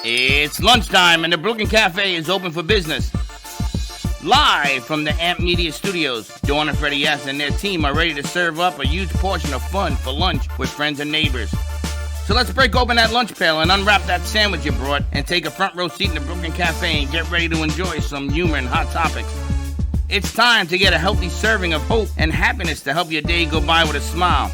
It's lunchtime and the Brooklyn Cafe is open for business. Live from the AMP Media Studios, Dawn and Freddie S. and their team are ready to serve up a huge portion of fun for lunch with friends and neighbors. So let's break open that lunch pail and unwrap that sandwich you brought and take a front row seat in the Brooklyn Cafe and get ready to enjoy some humor and hot topics. It's time to get a healthy serving of hope and happiness to help your day go by with a smile.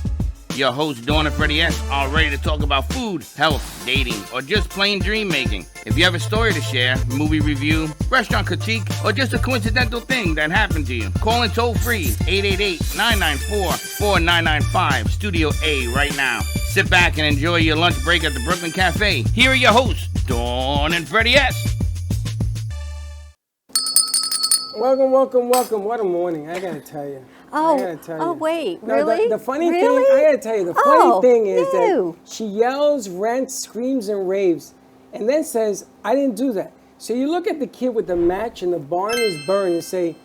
Your hosts, Dawn and Freddie S., are ready to talk about food, health, dating, or just plain dream making. If you have a story to share, movie review, restaurant critique, or just a coincidental thing that happened to you, call in toll free 888-994-4995, Studio A right now. Sit back and enjoy your lunch break at the Brooklyn Cafe. Here are your hosts, Dawn and Freddie S. Welcome. What a morning, I gotta tell you. Wait, no, really? The funny really? thing, I gotta tell you, the funny thing is that she yells, rants, screams, and raves, and then says, I didn't do that. So you look at the kid with the match and the barn is burned and say,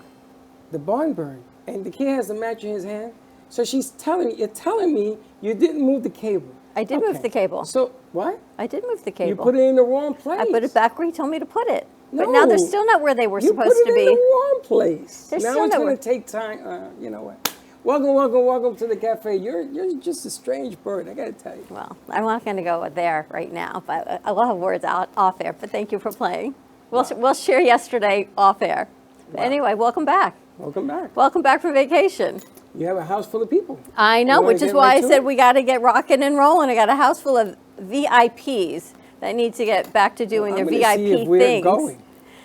the barn burned. And the kid has the match in his hand. So you're telling me you didn't move the cable. I did move the cable. So, what? I did move the cable. You put it in the wrong place. I put it back where he told me to put it. No, but now they're still not where they were supposed to be. You put it in the wrong place. Now it's going to take time. You know what? Welcome to the cafe. You're just a strange bird, I got to tell you. Well, I'm not going to go there right now, but I will have words off air. But thank you for playing. We'll share yesterday off air. Wow. Anyway, welcome back. Welcome back. Welcome back from vacation. You have a house full of people. I know, which is why I said we got to get rocking and rolling. I got a house full of VIPs that need to get back to doing their VIP things. Going.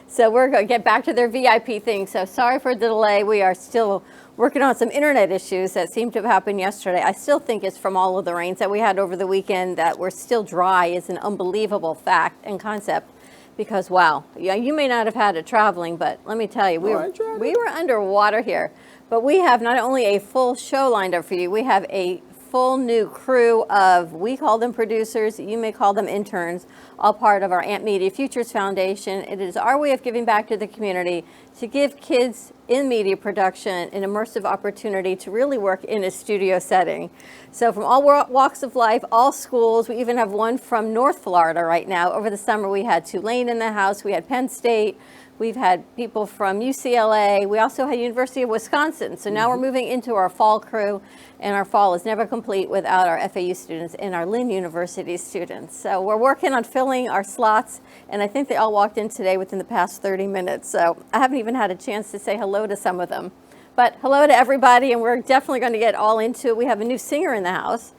So we're going to get back to their VIP things. So sorry for the delay. We are still working on some internet issues that seem to have happened yesterday. I still think it's from all of the rains that we had over the weekend that we're still dry is an unbelievable fact and concept. Because, wow, you may not have had it traveling, but let me tell you, we were underwater here. But we have not only a full show lined up for you, we have a full new crew of, we call them producers, you may call them interns, all part of our AMP Media Futures Foundation. It is our way of giving back to the community to give kids in media production an immersive opportunity to really work in a studio setting. So from all walks of life, all schools, we even have one from North Florida right now. Over the summer we had Tulane in the house, we had Penn State, we've had people from UCLA. We also had University of Wisconsin. So now we're moving into our fall crew, and our fall is never complete without our FAU students and our Lynn University students. So we're working on filling our slots, and I think they all walked in today within the past 30 minutes. So I haven't even had a chance to say hello to some of them. But hello to everybody, and we're definitely going to get all into it. We have a new singer in the house,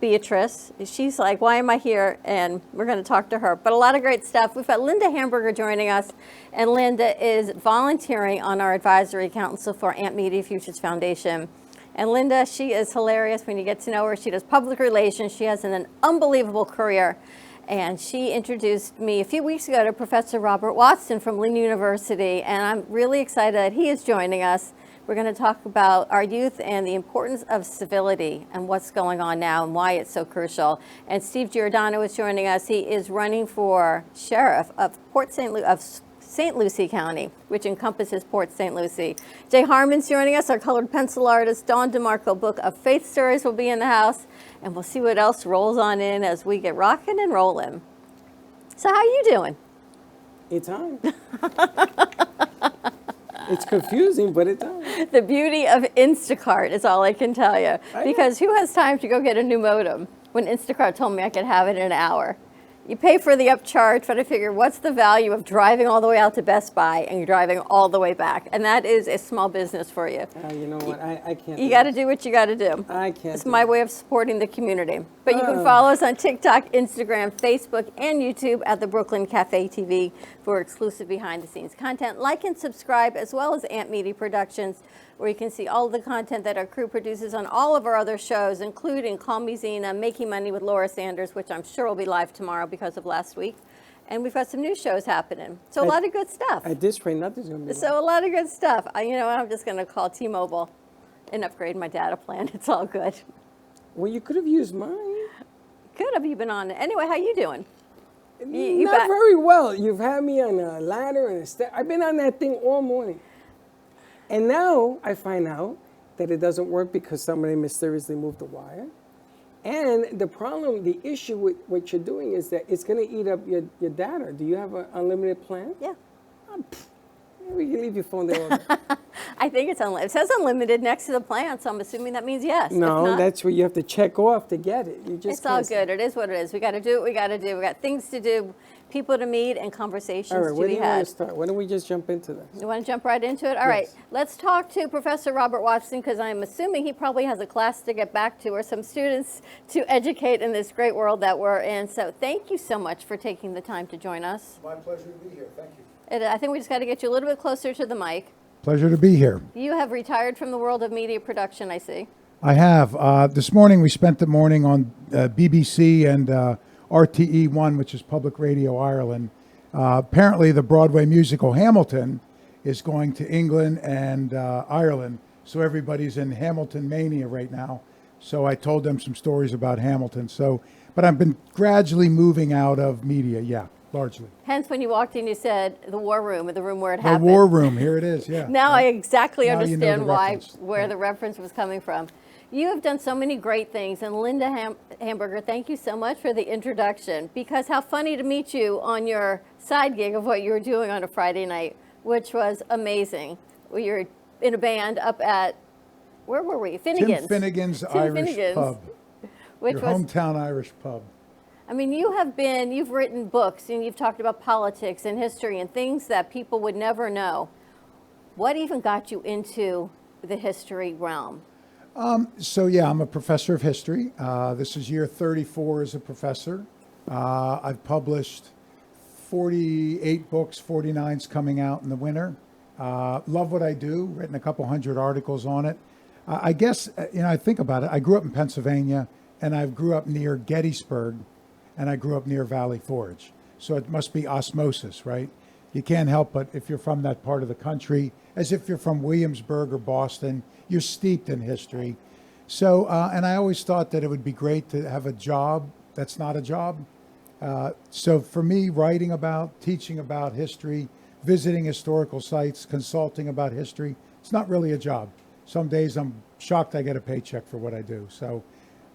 Beatrice. She's like, why am I here? And we're going to talk to her. But a lot of great stuff. We've got Linda Hamburger joining us, and Linda is volunteering on our advisory council for AMP Media Futures Foundation. And Linda, she is hilarious when you get to know her. She does public relations. She has an unbelievable career. And she introduced me a few weeks ago to Professor Robert Watson from Lynn University. And I'm really excited that he is joining us. We're going to talk about our youth and the importance of civility and what's going on now and why it's so crucial. And Steve Giordano is joining us. He is running for sheriff of St. Lucie County, which encompasses Port St. Lucie. Jay Harmon's joining us, our colored pencil artist. Dawn DeMarco, Book of Faith Stories, will be in the house. And we'll see what else rolls on in as we get rocking and rolling. So how are you doing? It's on. It's confusing, but it's on. The beauty of Instacart is all I can tell you. Because who has time to go get a new modem when Instacart told me I could have it in an hour? You pay for the upcharge, but I figure what's the value of driving all the way out to Best Buy and you're driving all the way back? And that is a small business for you. You know what? I can't. You got to do what you got to do. I can't. It's my way of supporting the community. But you can follow us on TikTok, Instagram, Facebook, and YouTube at the Brooklyn Cafe TV for exclusive behind-the-scenes content. Like and subscribe, as well as AMP Media Productions, where you can see all of the content that our crew produces on all of our other shows, including Call Me Zena, Making Money with Laura Sanders, which I'm sure will be live tomorrow because of last week. And we've got some new shows happening. So a lot of good stuff. At this rate, nothing's going to be So a lot of good stuff. I'm just going to call T-Mobile and upgrade my data plan. It's all good. Well, you could have used mine. Could have. You been on it. Anyway, how you doing? Not very well. You've had me on a ladder and a step. I've been on that thing all morning. And now I find out that it doesn't work because somebody mysteriously moved the wire. And the issue with what you're doing is that it's going to eat up your data. Do you have an unlimited plan? Yeah. We can leave your phone there all day. I think it's unlimited. It says unlimited next to the plan, so I'm assuming that means yes. No, that's where you have to check off to get it. It's all good. It is what it is. We got to do what we got to do. We got things to do, people to meet, and conversations to be had. All right, where do you want to start? Why don't we just jump into this? You want to jump right into it? All right. Let's talk to Professor Robert Watson, because I'm assuming he probably has a class to get back to or some students to educate in this great world that we're in. So thank you so much for taking the time to join us. My pleasure to be here. Thank you. I think we just got to get you a little bit closer to the mic. Pleasure to be here. You have retired from the world of media production, I see. I have. This morning we spent the morning on BBC and RTE1, which is Public Radio Ireland. Apparently the Broadway musical Hamilton is going to England and Ireland, so everybody's in Hamilton mania right now. So I told them some stories about Hamilton. But I've been gradually moving out of media, largely. Hence, when you walked in, you said the war room, or the room where it happened. The war room, here it is, yeah. Now I exactly understand where the reference was coming from. You have done so many great things, and Linda Hamburger, thank you so much for the introduction, because how funny to meet you on your side gig of what you were doing on a Friday night, which was amazing. We were in a band up at, where were we? Finnegan's. Tim Finnegan's Irish Pub. Which your was hometown Irish pub. I mean, you've written books and you've talked about politics and history and things that people would never know. What even got you into the history realm? I'm a professor of history. This is year 34 as a professor. I've published 48 books, 49's coming out in the winter. Love what I do, written a couple hundred articles on it. I guess, I think about it. I grew up in Pennsylvania, and I grew up near Gettysburg, and I grew up near Valley Forge. So it must be osmosis, right? You can't help but, if you're from that part of the country, as if you're from Williamsburg or Boston, you're steeped in history. So, and I always thought that it would be great to have a job that's not a job. So for me, writing about, teaching about history, visiting historical sites, consulting about history, it's not really a job. Some days I'm shocked I get a paycheck for what I do. So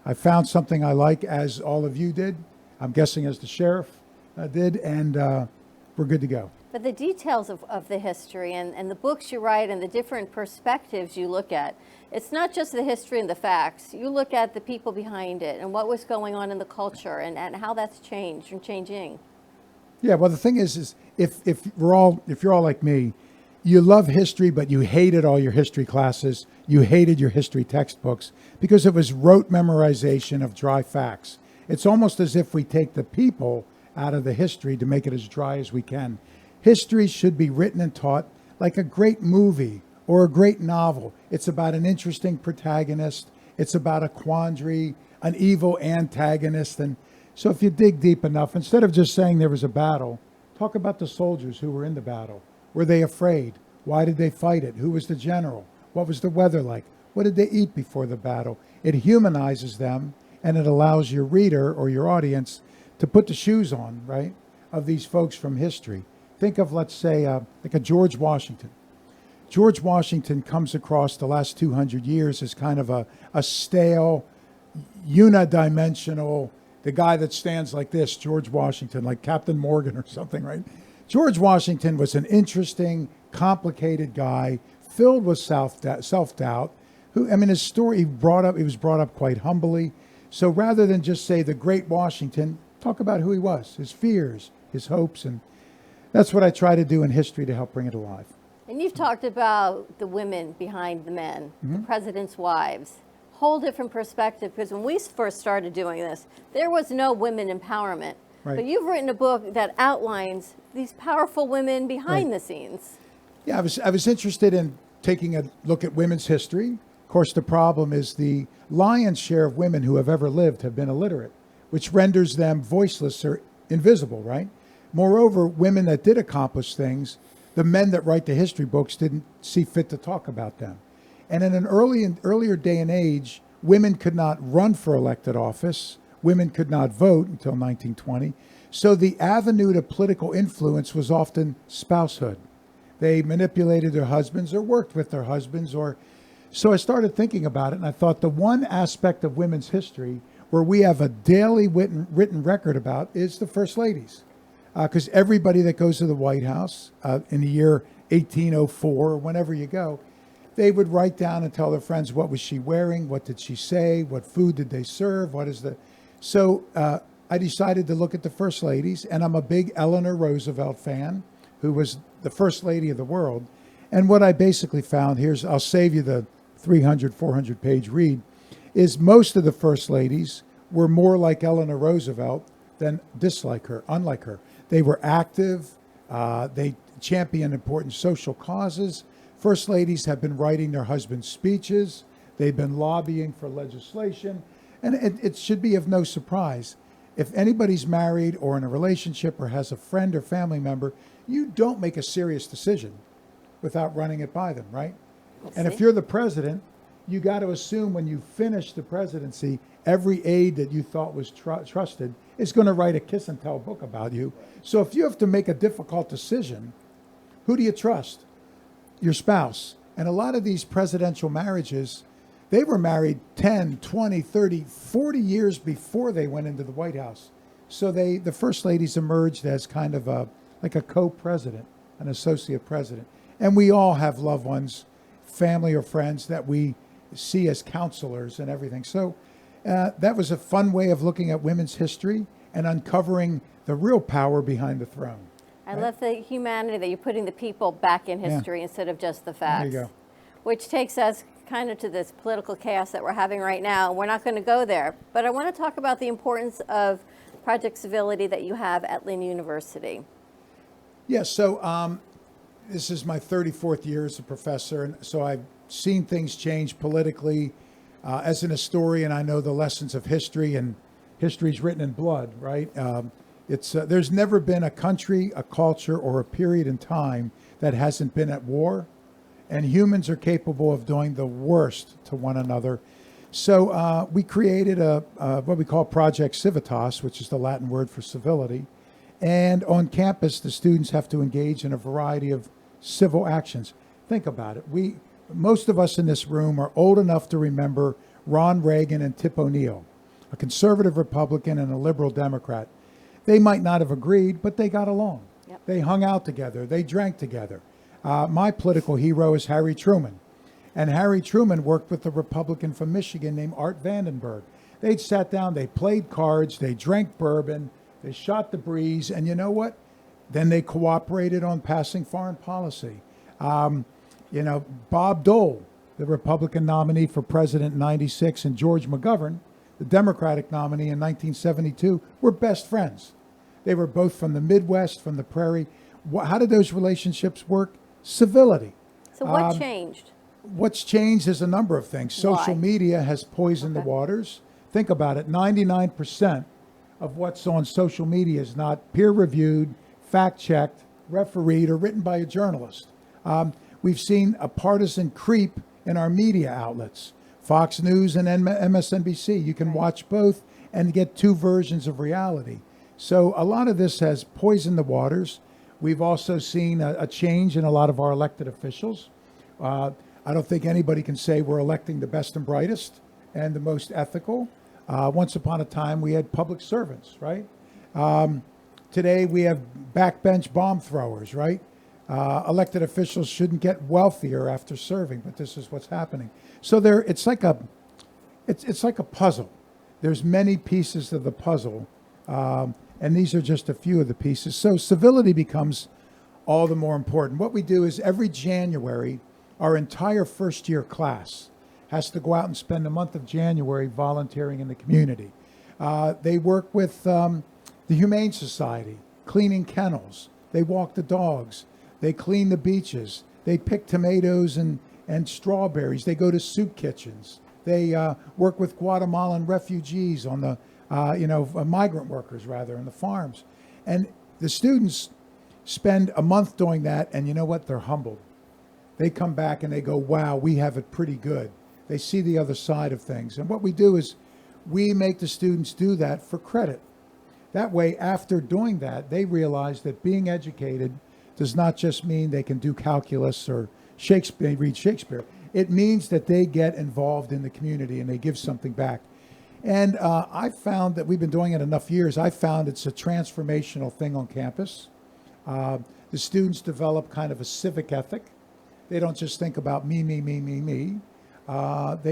I found something I like, as all of you did. I'm guessing as the sheriff did, and we're good to go. But the details of the history and the books you write and the different perspectives you look at, it's not just the history and the facts. You look at the people behind it and what was going on in the culture and how that's changed and changing. Yeah, well, the thing is if you're all like me, you love history, but you hated all your history classes. You hated your history textbooks because it was rote memorization of dry facts. It's almost as if we take the people out of the history to make it as dry as we can. History should be written and taught like a great movie or a great novel. It's about an interesting protagonist. It's about a quandary, an evil antagonist. And so if you dig deep enough, instead of just saying there was a battle, talk about the soldiers who were in the battle. Were they afraid? Why did they fight it? Who was the general? What was the weather like? What did they eat before the battle? It humanizes them, and it allows your reader or your audience to put the shoes on, right, of these folks from history. Think of, let's say, like a George Washington. George Washington comes across the last 200 years as kind of a stale, unidimensional, the guy that stands like this, George Washington, like Captain Morgan or something, right? George Washington was an interesting, complicated guy, filled with self-doubt, who, I mean, his story, he was brought up quite humbly. So rather than just say the great Washington, talk about who he was, his fears, his hopes, and that's what I try to do in history to help bring it alive. And you've talked about the women behind the men, the president's wives. Whole different perspective, because when we first started doing this, there was no women empowerment. Right. But you've written a book that outlines these powerful women behind the scenes. Yeah, I was interested in taking a look at women's history. Of course, the problem is the lion's share of women who have ever lived have been illiterate, which renders them voiceless or invisible, right? Moreover, women that did accomplish things, the men that write the history books didn't see fit to talk about them. And in an earlier day and age, women could not run for elected office. Women could not vote until 1920. So the avenue to political influence was often spousehood. They manipulated their husbands or worked with their husbands. So I started thinking about it, and I thought the one aspect of women's history where we have a daily written record about is the First Ladies. Because everybody that goes to the White House in the year 1804, or whenever you go, they would write down and tell their friends, what was she wearing? What did she say? What food did they serve? So I decided to look at the First Ladies, and I'm a big Eleanor Roosevelt fan, who was the First Lady of the world. And what I basically found, I'll save you the 300, 400 page read, is most of the First Ladies were more like Eleanor Roosevelt than unlike her. They were active, they championed important social causes. First Ladies have been writing their husbands' speeches, they've been lobbying for legislation, and it should be of no surprise. If anybody's married or in a relationship or has a friend or family member, you don't make a serious decision without running it by them, right? And if you're the president, you got to assume when you finish the presidency, every aide that you thought was trusted is going to write a kiss and tell book about you. So if you have to make a difficult decision, who do you trust? Your spouse. And a lot of these presidential marriages, they were married 10, 20, 30, 40 years before they went into the White House. So the First Ladies emerged as kind of like a co-president, an associate president. And we all have loved ones, family or friends that we see as counselors and everything. So that was a fun way of looking at women's history and uncovering the real power behind the throne. I love the humanity that you're putting the people back in history instead of just the facts. There you go. Which takes us kind of to this political chaos that we're having right now. We're not going to go there, but I want to talk about the importance of Project Civility that you have at Lynn University. Yeah, so this is my 34th year as a professor, and so I've seen things change politically. As an historian, I know the lessons of history, and history's written in blood, right? There's never been a country, a culture, or a period in time that hasn't been at war, and humans are capable of doing the worst to one another. So we created what we call Project Civitas, which is the Latin word for civility. And on campus, the students have to engage in a variety of civil actions. Think about it. Most of us in this room are old enough to remember Ron Reagan and Tip O'Neill, a conservative Republican and a liberal Democrat. They might not have agreed, but they got along. Yep. They hung out together. They drank together. My political hero is Harry Truman. And Harry Truman worked with a Republican from Michigan named Art Vandenberg. They'd sat down, they played cards, they drank bourbon, they shot the breeze, and you know what? Then they cooperated on passing foreign policy. Bob Dole, the Republican nominee for president in '96, and George McGovern, the Democratic nominee in 1972, were best friends. They were both from the Midwest, from the prairie. How did those relationships work? Civility. So what changed? What's changed is a number of things. Social media has poisoned the waters. Think about it. 99% of what's on social media is not peer-reviewed, fact-checked, refereed, or written by a journalist. We've seen a partisan creep in our media outlets, Fox News and MSNBC. You can watch both and get two versions of reality. So a lot of this has poisoned the waters. We've also seen a change in a lot of our elected officials. I don't think anybody can say we're electing the best and brightest and the most ethical. Once upon a time, we had public servants, right? Today, we have backbench bomb throwers, right? Elected officials shouldn't get wealthier after serving, but this is what's happening. So it's like a puzzle. There's many pieces of the puzzle, and these are just a few of the pieces. So civility becomes all the more important. What we do is every January, our entire first-year class has to go out and spend the month of January volunteering in the community. They work with the Humane Society, cleaning kennels. They walk the dogs. They clean the beaches. They pick tomatoes and strawberries. They go to soup kitchens. They work with Guatemalan refugees on the, migrant workers, rather, on the farms. And the students spend a month doing that, and you know what? They're humbled. They come back and they go, wow, we have it pretty good. They see the other side of things. And what we do is we make the students do that for credit. That way, after doing that, they realize that being educated does not just mean they can do calculus or read Shakespeare. It means that they get involved in the community and they give something back. And I've found that we've been doing it enough years. I found it's a transformational thing on campus. The students develop kind of a civic ethic. They don't just think about me. They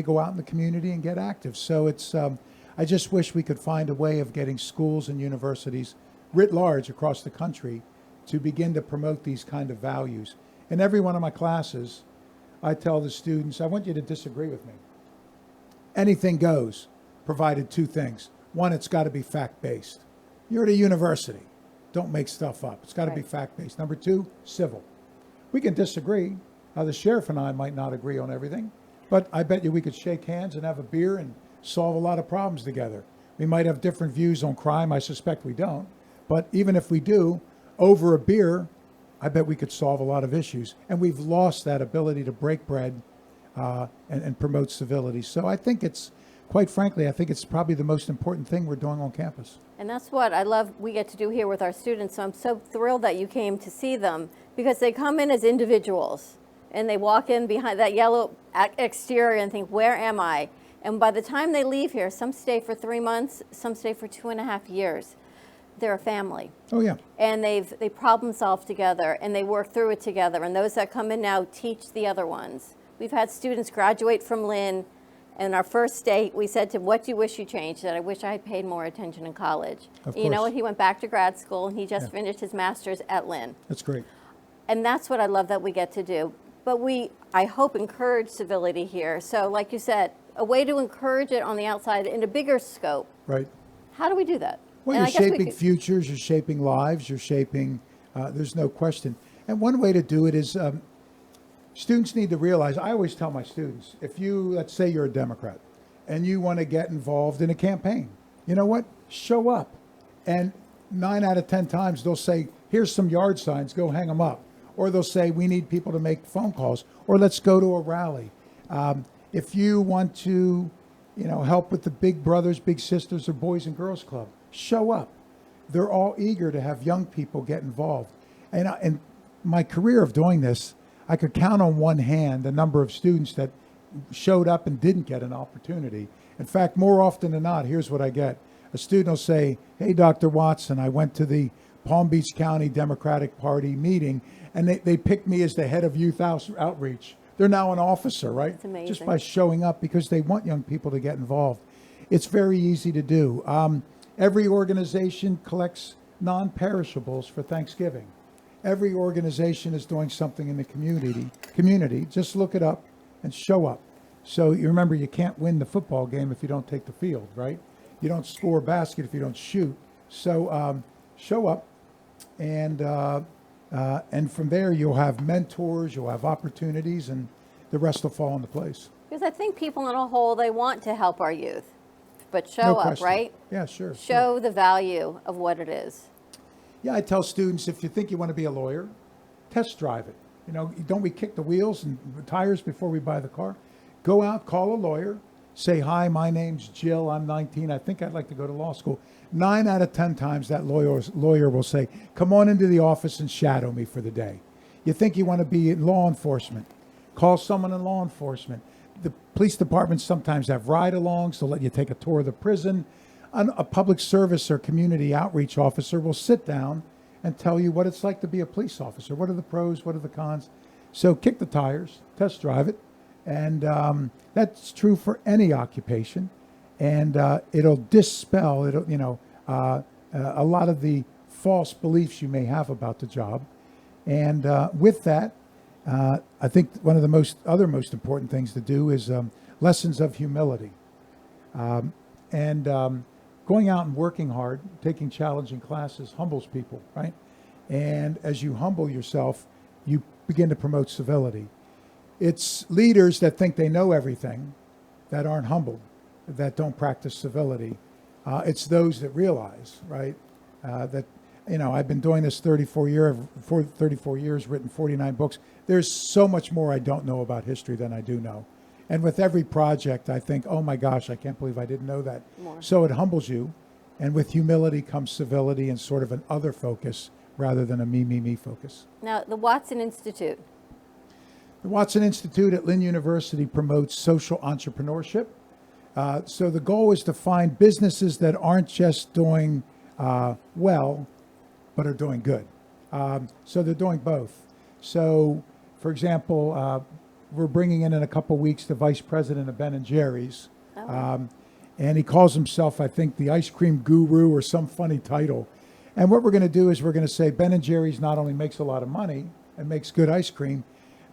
go out in the community and get active. So it's, I just wish we could find a way of getting schools and universities writ large across the country to begin to promote these kind of values. In every one of my classes, I tell the students, I want you to disagree with me. Anything goes, provided two things. One, it's got to be fact-based. You're at a university. Don't make stuff up. It's got to be fact-based. Number two, civil. We can disagree. The sheriff and I might not agree on everything, but I bet you we could shake hands and have a beer and solve a lot of problems together. We might have different views on crime. I suspect we don't. But even if we do, over a beer, I bet we could solve a lot of issues. And we've lost that ability to break bread and promote civility. So I think it's, quite frankly, I think it's probably the most important thing we're doing on campus. And that's what I love we get to do here with our students. So I'm so thrilled that you came to see them, because they come in as individuals and they walk in behind that yellow exterior and think, where am I? And by the time they leave here, some stay for 3 months, some stay for 2.5 years. They're a family. Oh, yeah. And they problem solve together and they work through it together. And those that come in now teach the other ones. We've had students graduate from Lynn, and our first day we said to him, what do you wish you changed? He said, I wish I had paid more attention in college. You know what? He went back to grad school and he just finished his master's at Lynn. That's great. And that's what I love that we get to do. But I hope, encourage civility here. So like you said, a way to encourage it on the outside in a bigger scope. Right. How do we do that? Well, you're shaping futures, you're shaping lives, you're shaping, there's no question. And one way to do it is students need to realize, I always tell my students, if you, let's say you're a Democrat and you want to get involved in a campaign, you know what? Show up. And 9 out of 10 times they'll say, here's some yard signs, go hang them up. Or they'll say, we need people to make phone calls. Or let's go to a rally. If you want to, help with the Big Brothers, Big Sisters, or Boys and Girls Club, show up. They're all eager to have young people get involved. And my career of doing this, I could count on one hand the number of students that showed up and didn't get an opportunity. In fact, more often than not, here's what I get. A student will say, hey, Dr. Watson, I went to the Palm Beach County Democratic Party meeting, and they picked me as the head of youth outreach. They're now an officer, right? That's amazing. Just by showing up, because they want young people to get involved. It's very easy to do. Every organization collects non-perishables for Thanksgiving. Every organization is doing something in the community. Just look it up and show up. So you remember, you can't win the football game if you don't take the field, right? You don't score a basket if you don't shoot. So show up, and from there you'll have mentors, you'll have opportunities, and the rest will fall into place. Because I think people in a whole, they want to help our youth, but show up, right? Yeah, sure. Show the value of what it is. Yeah, I tell students, if you think you want to be a lawyer, test drive it. Don't we kick the wheels and the tires before we buy the car? Go out, call a lawyer, say, hi, my name's Jill, I'm 19, I think I'd like to go to law school. 9 out of 10 times that lawyer will say, come on into the office and shadow me for the day. You think you want to be in law enforcement, call someone in law enforcement. The police departments sometimes have ride-alongs to let you take a tour of the prison. A public service or community outreach officer will sit down and tell you what it's like to be a police officer. What are the pros? What are the cons? So kick the tires, test drive it. And that's true for any occupation. And it'll dispel, a lot of the false beliefs you may have about the job. And with that, I think one of the most important things to do is lessons of humility. Going out and working hard, taking challenging classes humbles people, right? And as you humble yourself, you begin to promote civility. It's leaders that think they know everything that aren't humbled, that don't practice civility. It's those that realize, right, that, I've been doing this 34 years, written 49 books. There's so much more I don't know about history than I do know. And with every project, I think, oh my gosh, I can't believe I didn't know that. More. So it humbles you. And with humility comes civility and sort of an other focus rather than a me focus. Now, the Watson Institute. The Watson Institute at Lynn University promotes social entrepreneurship. So the goal is to find businesses that aren't just doing well, but are doing good. So they're doing both. So, for example, we're bringing in a couple weeks the vice president of Ben & Jerry's. Oh. And he calls himself, I think, the ice cream guru or some funny title. And what we're going to do is we're going to say Ben & Jerry's not only makes a lot of money and makes good ice cream,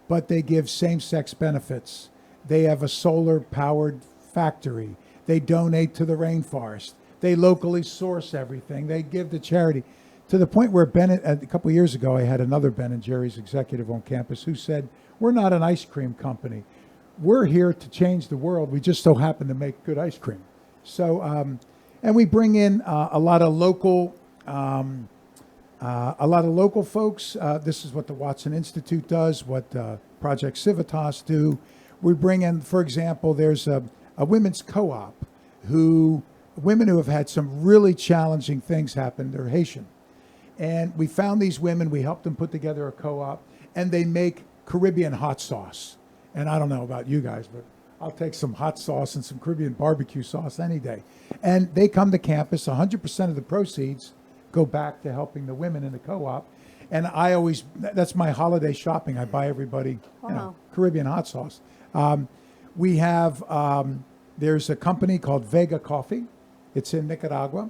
but they give same-sex benefits. They have a solar-powered factory. They donate to the rainforest. They locally source everything. They give to charity. To the point where a couple of years ago, I had another Ben & Jerry's executive on campus who said, we're not an ice cream company. We're here to change the world. We just so happen to make good ice cream. So, and we bring in a lot of local folks. This is what the Watson Institute does, what Project Civitas do. We bring in, for example, there's a women's co-op women who have had some really challenging things happen. They're Haitian. And we found these women, we helped them put together a co-op, and they make Caribbean hot sauce. And I don't know about you guys, but I'll take some hot sauce and some Caribbean barbecue sauce any day. And they come to campus, 100% of the proceeds go back to helping the women in the co-op. And that's my holiday shopping. I buy everybody Caribbean hot sauce. We have, there's a company called Vega Coffee. It's in Nicaragua.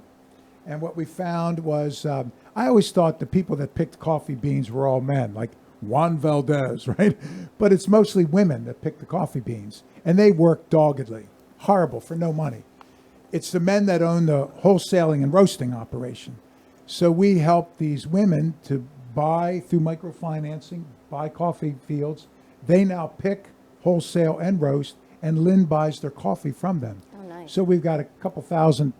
And what we found was, I always thought the people that picked coffee beans were all men, like Juan Valdez, right? But it's mostly women that pick the coffee beans. And they work doggedly, horrible, for no money. It's the men that own the wholesaling and roasting operation. So we help these women to buy, through microfinancing, buy coffee fields. They now pick, wholesale, and roast, and Lynn buys their coffee from them. Oh, nice. So we've got a couple thousand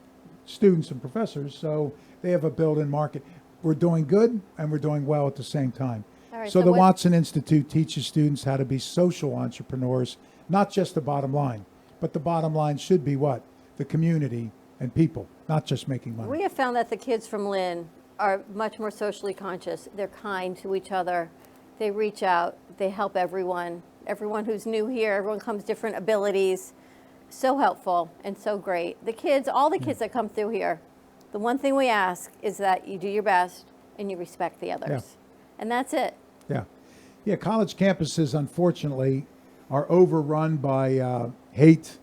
students and professors, so they have a built-in market. We're doing good, and we're doing well at the same time. All right, so the Watson Institute teaches students how to be social entrepreneurs, not just the bottom line, but the bottom line should be what? The community and people, not just making money. We have found that the kids from Lynn are much more socially conscious. They're kind to each other. They reach out. They help everyone. Everyone who's new here, everyone comes different abilities. So helpful and so great. The kids, all the kids that come through here, the one thing we ask is that you do your best and you respect the others. Yeah. And that's it. Yeah. Yeah, college campuses, unfortunately, are overrun by hate,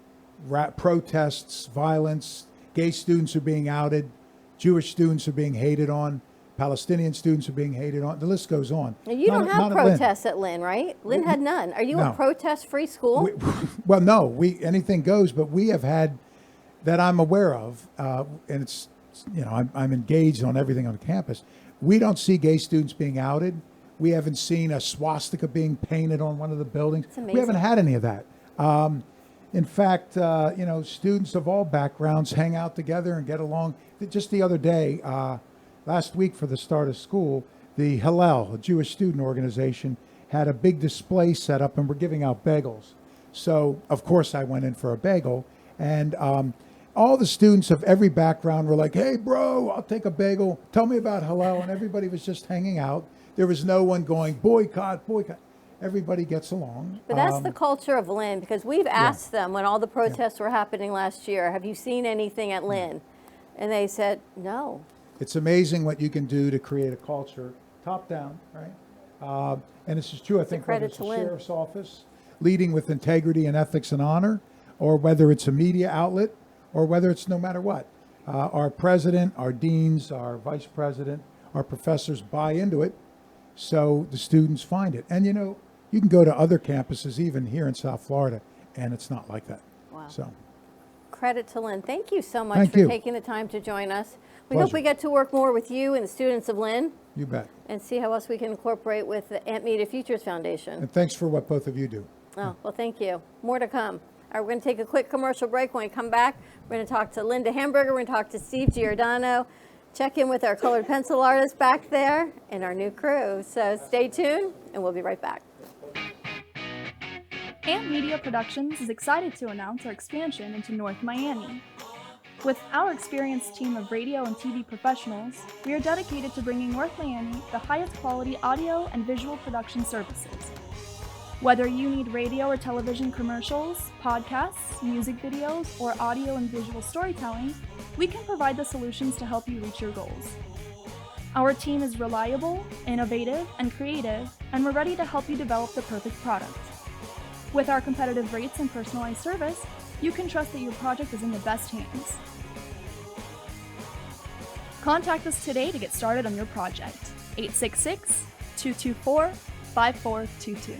protests, violence. Gay students are being outed. Jewish students are being hated on. Palestinian students are being hated on. The list goes on. Now, you don't have protests at Lynn, right? Lynn had none. Are you a protest-free school? Well, no. Anything goes, but we have had, that I'm aware of, and it's, I'm engaged on everything on campus. We don't see gay students being outed. We haven't seen a swastika being painted on one of the buildings. It's amazing. We haven't had any of that. In fact, students of all backgrounds hang out together and get along. Just the other day, last week for the start of school, the Hillel, a Jewish student organization, had a big display set up and we're giving out bagels. So, of course, I went in for a bagel. And all the students of every background were like, hey, bro, I'll take a bagel. Tell me about Hillel. And everybody was just hanging out. There was no one going, boycott, boycott. Everybody gets along. But that's the culture of Lynn, because we've asked them when all the protests were happening last year, have you seen anything at Lynn? And they said, no. It's amazing what you can do to create a culture, top down, right? And this is true, I think, whether it's the sheriff's office, leading with integrity and ethics and honor, or whether it's a media outlet, or whether it's no matter what. Our president, our deans, our vice president, our professors buy into it, so the students find it. And you can go to other campuses, even here in South Florida, and it's not like that. Wow. So, credit to Lynn. Thank you so much for taking the time to join us. We hope we get to work more with you and the students of Lynn. You bet. And see how else we can incorporate with the Aunt Media Futures Foundation. And thanks for what both of you do. Oh, well, thank you. More to come. All right, we're going to take a quick commercial break. When we come back, we're going to talk to Linda Hamburger. We're going to talk to Steve Giordano. Check in with our colored pencil artist back there and our new crew. So stay tuned, and we'll be right back. Aunt Media Productions is excited to announce our expansion into North Miami. With our experienced team of radio and TV professionals, we are dedicated to bringing North Miami the highest quality audio and visual production services. Whether you need radio or television commercials, podcasts, music videos, or audio and visual storytelling, we can provide the solutions to help you reach your goals. Our team is reliable, innovative, and creative, and we're ready to help you develop the perfect product. With our competitive rates and personalized service, you can trust that your project is in the best hands. Contact us today to get started on your project. 866-224-5422.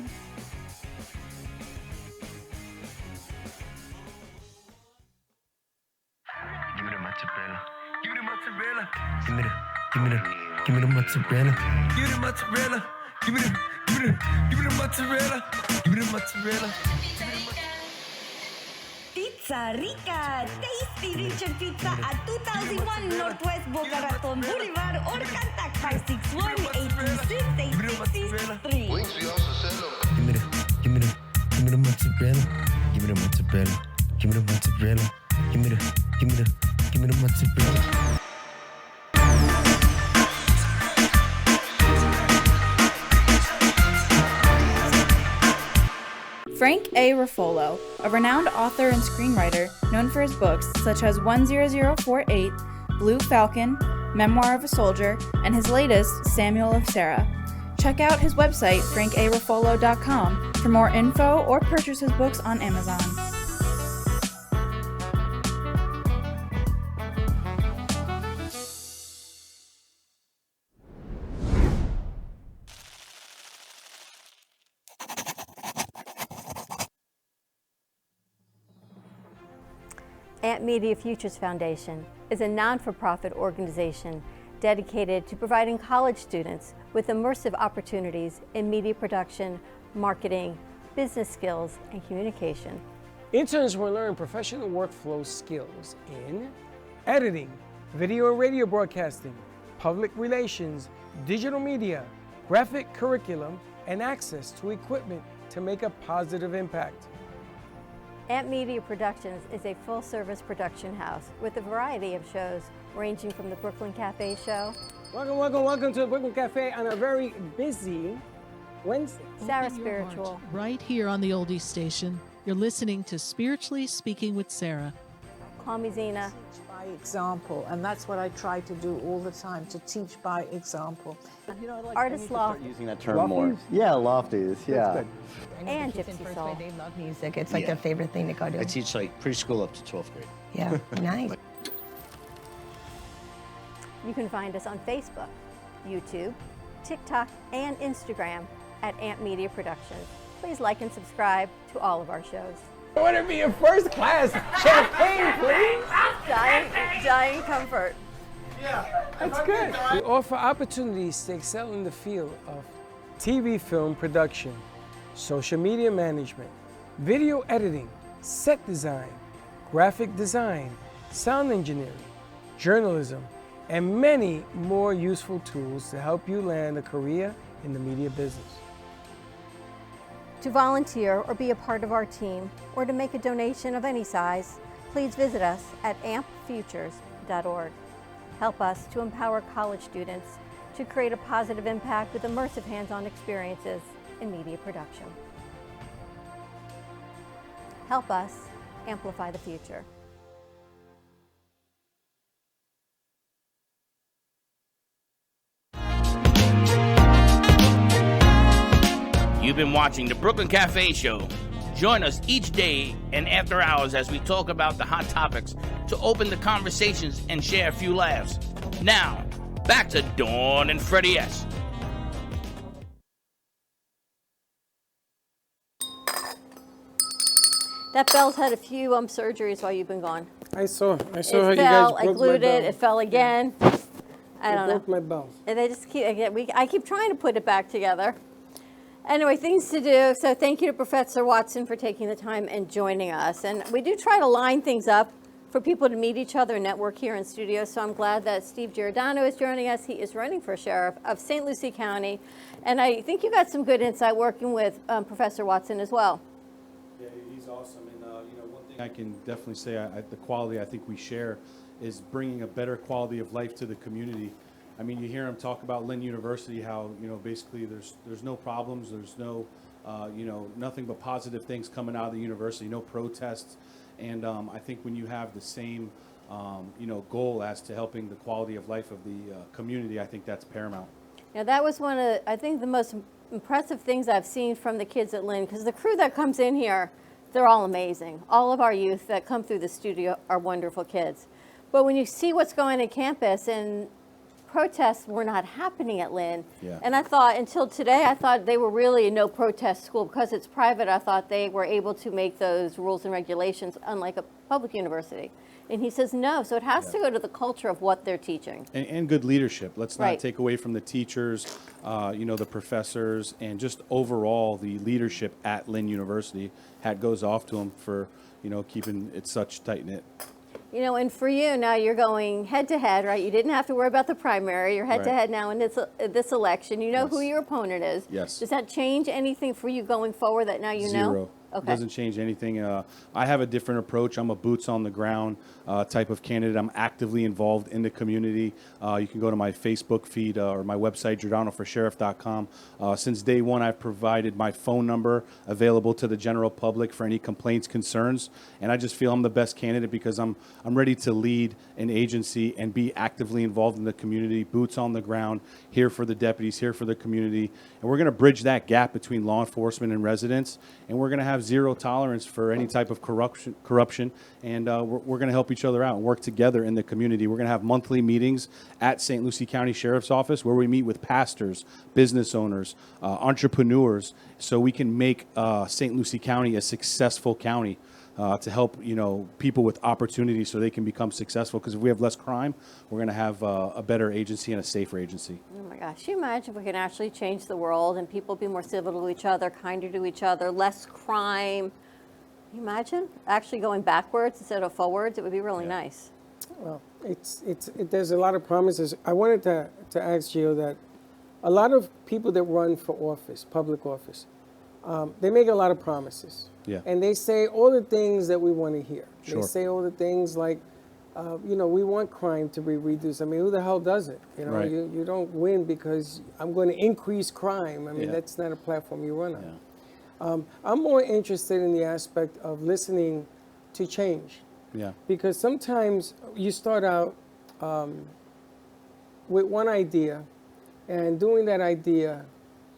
Give me the mozzarella. Give me the mozzarella. Give me the mozzarella. Give me the mozzarella. Pizza Rica, tasty Richard Pizza at 2001 Northwest Boca Raton Boulevard or contact 561-826-8663. Wings, we also sell them. Give me the mozzarella. Give me the mozzarella. Give me the mozzarella. Give me the mozzarella. Frank A. Ruffolo, a renowned author and screenwriter known for his books such as 10048, Blue Falcon, Memoir of a Soldier, and his latest, Samuel of Sarah. Check out his website, frankaruffolo.com, for more info or purchase his books on Amazon. AMP Media Futures Foundation is a non-for-profit organization dedicated to providing college students with immersive opportunities in media production, marketing, business skills, and communication. Interns will learn professional workflow skills in editing, video and radio broadcasting, public relations, digital media, graphic curriculum, and access to equipment to make a positive impact. AMP Media Productions is a full-service production house with a variety of shows ranging from the Brooklyn Cafe show. Welcome to the Brooklyn Cafe on a very busy Wednesday. Sarah Spiritual. Right here on the Oldies station, you're listening to Spiritually Speaking with Sarah. Call me Zena. Teach by example, and that's what I try to do all the time, to teach by example. You know, Artist Loft. using that term more. Yeah, lofties, yeah. And Gypsy Soul. They love music. It's like their favorite thing to go do. I teach like preschool up to 12th grade. Yeah, nice. You can find us on Facebook, YouTube, TikTok, and Instagram at AMP Media Productions. Please like and subscribe to all of our shows. I want to be in first class. Champagne, please. Dying comfort. That's good. We offer opportunities to excel in the field of TV film production, social media management, video editing, set design, graphic design, sound engineering, journalism, and many more useful tools to help you land a career in the media business. To volunteer or be a part of our team, or to make a donation of any size, please visit us at ampfutures.org. Help us to empower college students to create a positive impact with immersive hands-on experiences in media production. Help us amplify the future. You've been watching the Brooklyn Cafe Show. Join us each day and after hours as we talk about the hot topics to open the conversations and share a few laughs. Now, back to Dawn and Freddie S. That bell's had a few surgeries while you've been gone. I saw how It you guys fell, broke I my glued bell. it, it fell again. I don't know. Broke my bell. And they just keep, I keep trying to put it back together. Anyway, things to do. So thank you to Professor Watson for taking the time and joining us. And we do try to line things up for people to meet each other and network here in studio. So I'm glad that Steve Giordano is joining us. He is running for sheriff of St. Lucie County. And I think you got some good insight working with Professor Watson as well. Yeah, he's awesome. And one thing I can definitely say, the quality I think we share is bringing a better quality of life to the community. I mean, you hear him talk about Lynn University, how, basically there's no problems, there's no nothing but positive things coming out of the university, no protests. And I think when you have the same, goal as to helping the quality of life of the community, I think that's paramount. Now that was one of, I think, the most impressive things I've seen from the kids at Lynn, because the crew that comes in here, they're all amazing. All of our youth that come through the studio are wonderful kids. But when you see what's going on campus, and protests were not happening at Lynn, and I thought until today, I thought they were really a no protest school. Because it's private, I thought they were able to make those rules and regulations unlike a public university. And he says no, so it has to go to the culture of what they're teaching. And good leadership. Let's not take away from the teachers, the professors, and just overall the leadership at Lynn University. Hat goes off to them for, keeping it such tight-knit. And for you, now you're going head-to-head, right? You didn't have to worry about the primary. You're head-to-head now in this election. You know who your opponent is. Yes. Does that change anything for you going forward that now you know? Zero. Okay. Doesn't change anything. I have a different approach. I'm a boots on the ground type of candidate. I'm actively involved in the community. You can go to my Facebook feed or my website, giordanoforsheriff.com. Since day one, I've provided my phone number available to the general public for any complaints, concerns, and I just feel I'm the best candidate because I'm ready to lead an agency and be actively involved in the community, boots on the ground, here for the deputies, here for the community, and we're going to bridge that gap between law enforcement and residents, and we're going to have zero tolerance for any type of corruption, and we're going to help each other out and work together in the community. We're going to have monthly meetings at St. Lucie County Sheriff's Office where we meet with pastors, business owners, entrepreneurs, so we can make St. Lucie County a successful county to help people with opportunities so they can become successful. Because if we have less crime, we're going to have a better agency and a safer agency. Oh my gosh, you imagine if we can actually change the world and people be more civil to each other, kinder to each other, less crime. Can you imagine actually going backwards instead of forwards? It would be really nice. Well, there's a lot of promises. I wanted to ask Gio that a lot of people that run for office, public office, they make a lot of promises. Yeah. And they say all the things that we want to hear. Sure. They say all the things like, we want crime to be reduced. I mean, who the hell doesn't? Right. You don't win because I'm going to increase crime. I mean, that's not a platform you run on. Yeah. I'm more interested in the aspect of listening to change. Yeah. Because sometimes you start out with one idea, and doing that idea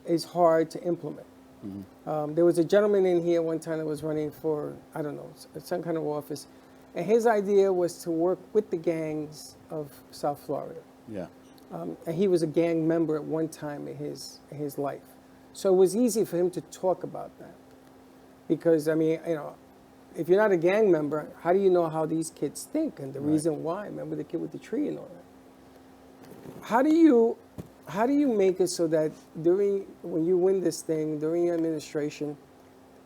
is hard to implement. Mm-hmm. There was a gentleman in here one time that was running for, I don't know, some kind of office, and his idea was to work with the gangs of South Florida. Yeah. And he was a gang member at one time in his life. So it was easy for him to talk about that. Because, I mean, if you're not a gang member, how do you know how these kids think and the reason why? Remember the kid with the tree and all that. How do you make it so that when you win this thing, during your administration,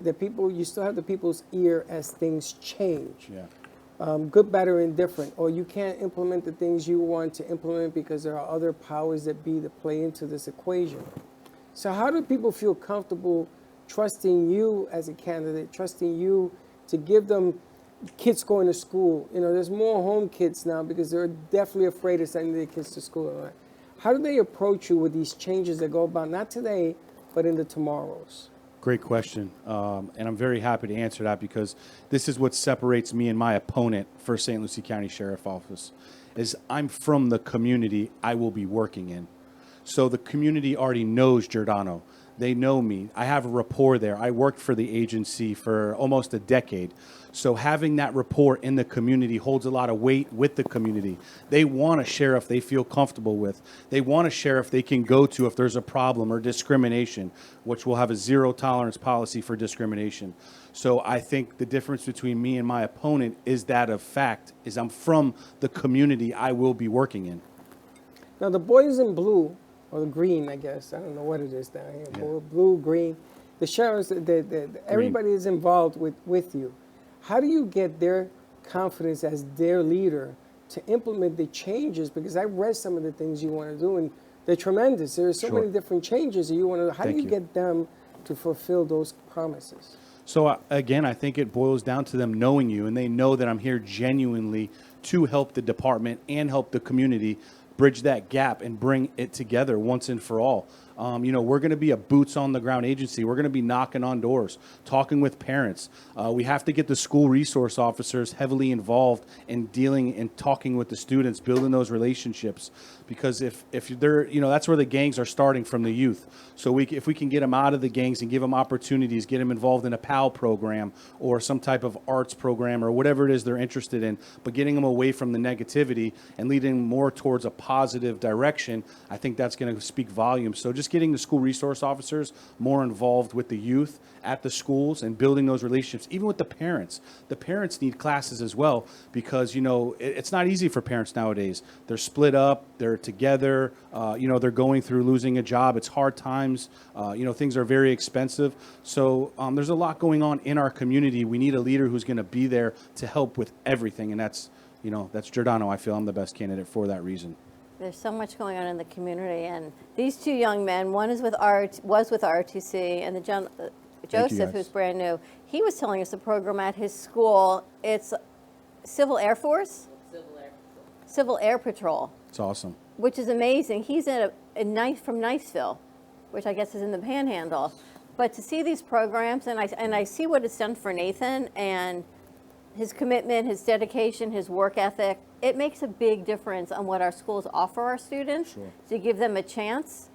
you still have the people's ear as things change? Yeah. Good, better, and different, or you can't implement the things you want to implement because there are other powers that be that play into this equation. So how do people feel comfortable trusting you as a candidate, trusting you to give them kids going to school? There's more home kids now because they're definitely afraid of sending their kids to school. How do they approach you with these changes that go about, not today, but in the tomorrows? Great question, and I'm very happy to answer that because this is what separates me and my opponent for St. Lucie County Sheriff Office, is I'm from the community I will be working in. So the community already knows Giordano. They know me. I have a rapport there. I worked for the agency for almost a decade. So having that rapport in the community holds a lot of weight with the community. They want a sheriff they feel comfortable with. They want a sheriff they can go to if there's a problem or discrimination, which will have a zero tolerance policy for discrimination. So I think the difference between me and my opponent is that of fact, is I'm from the community I will be working in. Now the boys in blue, or the green, I guess. I don't know what it is down here. Yeah. Blue, green. The sheriffs, everybody is involved with you. How do you get their confidence as their leader to implement the changes? Because I read some of the things you want to do, and they're tremendous. There are so many different changes that you want to do. How do you get them to fulfill those promises? So again, I think it boils down to them knowing you, and they know that I'm here genuinely to help the department and help the community bridge that gap and bring it together once and for all. We're going to be a boots on the ground agency. We're going to be knocking on doors, talking with parents. We have to get the school resource officers heavily involved in dealing and talking with the students, building those relationships. Because if they're, that's where the gangs are starting, from the youth. So if we can get them out of the gangs and give them opportunities, get them involved in a PAL program or some type of arts program or whatever it is they're interested in, but getting them away from the negativity and leading them more towards a positive direction, I think that's going to speak volumes. So just getting the school resource officers more involved with the youth at the schools and building those relationships, even with the parents. The parents need classes as well, because, it's not easy for parents nowadays. They're split up, they're together, they're going through losing a job. It's hard times. Things are very expensive. So there's a lot going on in our community. We need a leader who's going to be there to help with everything. And that's Giordano. I feel I'm the best candidate for that reason. There's so much going on in the community, and these two young men, one was with ROTC, and Joseph, who's brand new, he was telling us the program at his school. It's Civil Air Force? Civil Air Patrol. It's awesome. Which is amazing. He's from Niceville, which I guess is in the Panhandle. But to see these programs, and I see what it's done for Nathan, and his commitment, his dedication, his work ethic, it makes a big difference on what our schools offer our students, to give them a chance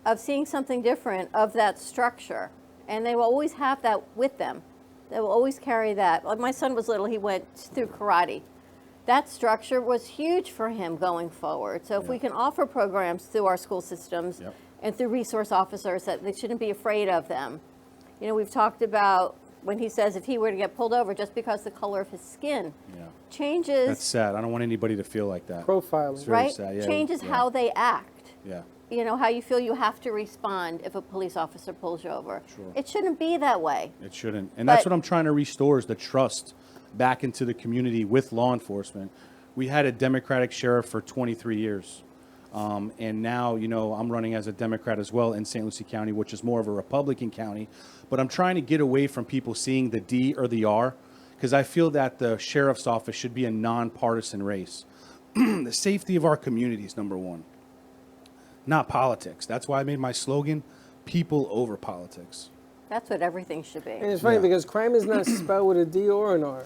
of seeing something different of that structure. And they will always have that with them. They will always carry that. Like my son was little, he went through karate. That structure was huge for him going forward. So if we can offer programs through our school systems and through resource officers, that they shouldn't be afraid of them. We've talked about when he says if he were to get pulled over just because the color of his skin changes. That's sad. I don't want anybody to feel like that. Profiling. Right? Sad. Yeah, changes how they act. Yeah. How you feel you have to respond if a police officer pulls you over. Sure. It shouldn't be that way. It shouldn't. And that's what I'm trying to restore, is the trust back into the community with law enforcement. We had a Democratic sheriff for 23 years. And now, I'm running as a Democrat as well in St. Lucie County, which is more of a Republican county. But I'm trying to get away from people seeing the D or the R, because I feel that the sheriff's office should be a nonpartisan race. The safety of our community is number one, not politics. That's why I made my slogan, people over politics. That's what everything should be. And it's funny because crime is not spelled with a D or an R.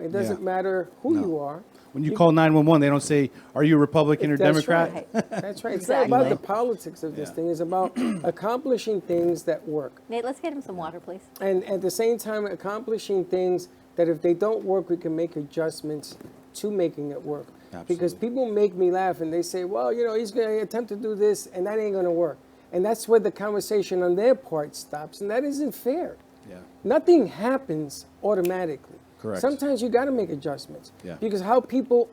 It doesn't matter who you are. When you call 911, they don't say, are you Republican or Democrat? Right. That's right. It's not about the politics of this thing. It's about accomplishing things that work. Nate, let's get him some water, please. And at the same time, accomplishing things that if they don't work, we can make adjustments to making it work. Absolutely. Because people make me laugh and they say, well, he's going to attempt to do this and that ain't going to work. And that's where the conversation on their part stops. And that isn't fair. Yeah. Nothing happens automatically. Correct. Sometimes you got to make adjustments. Yeah. Because how people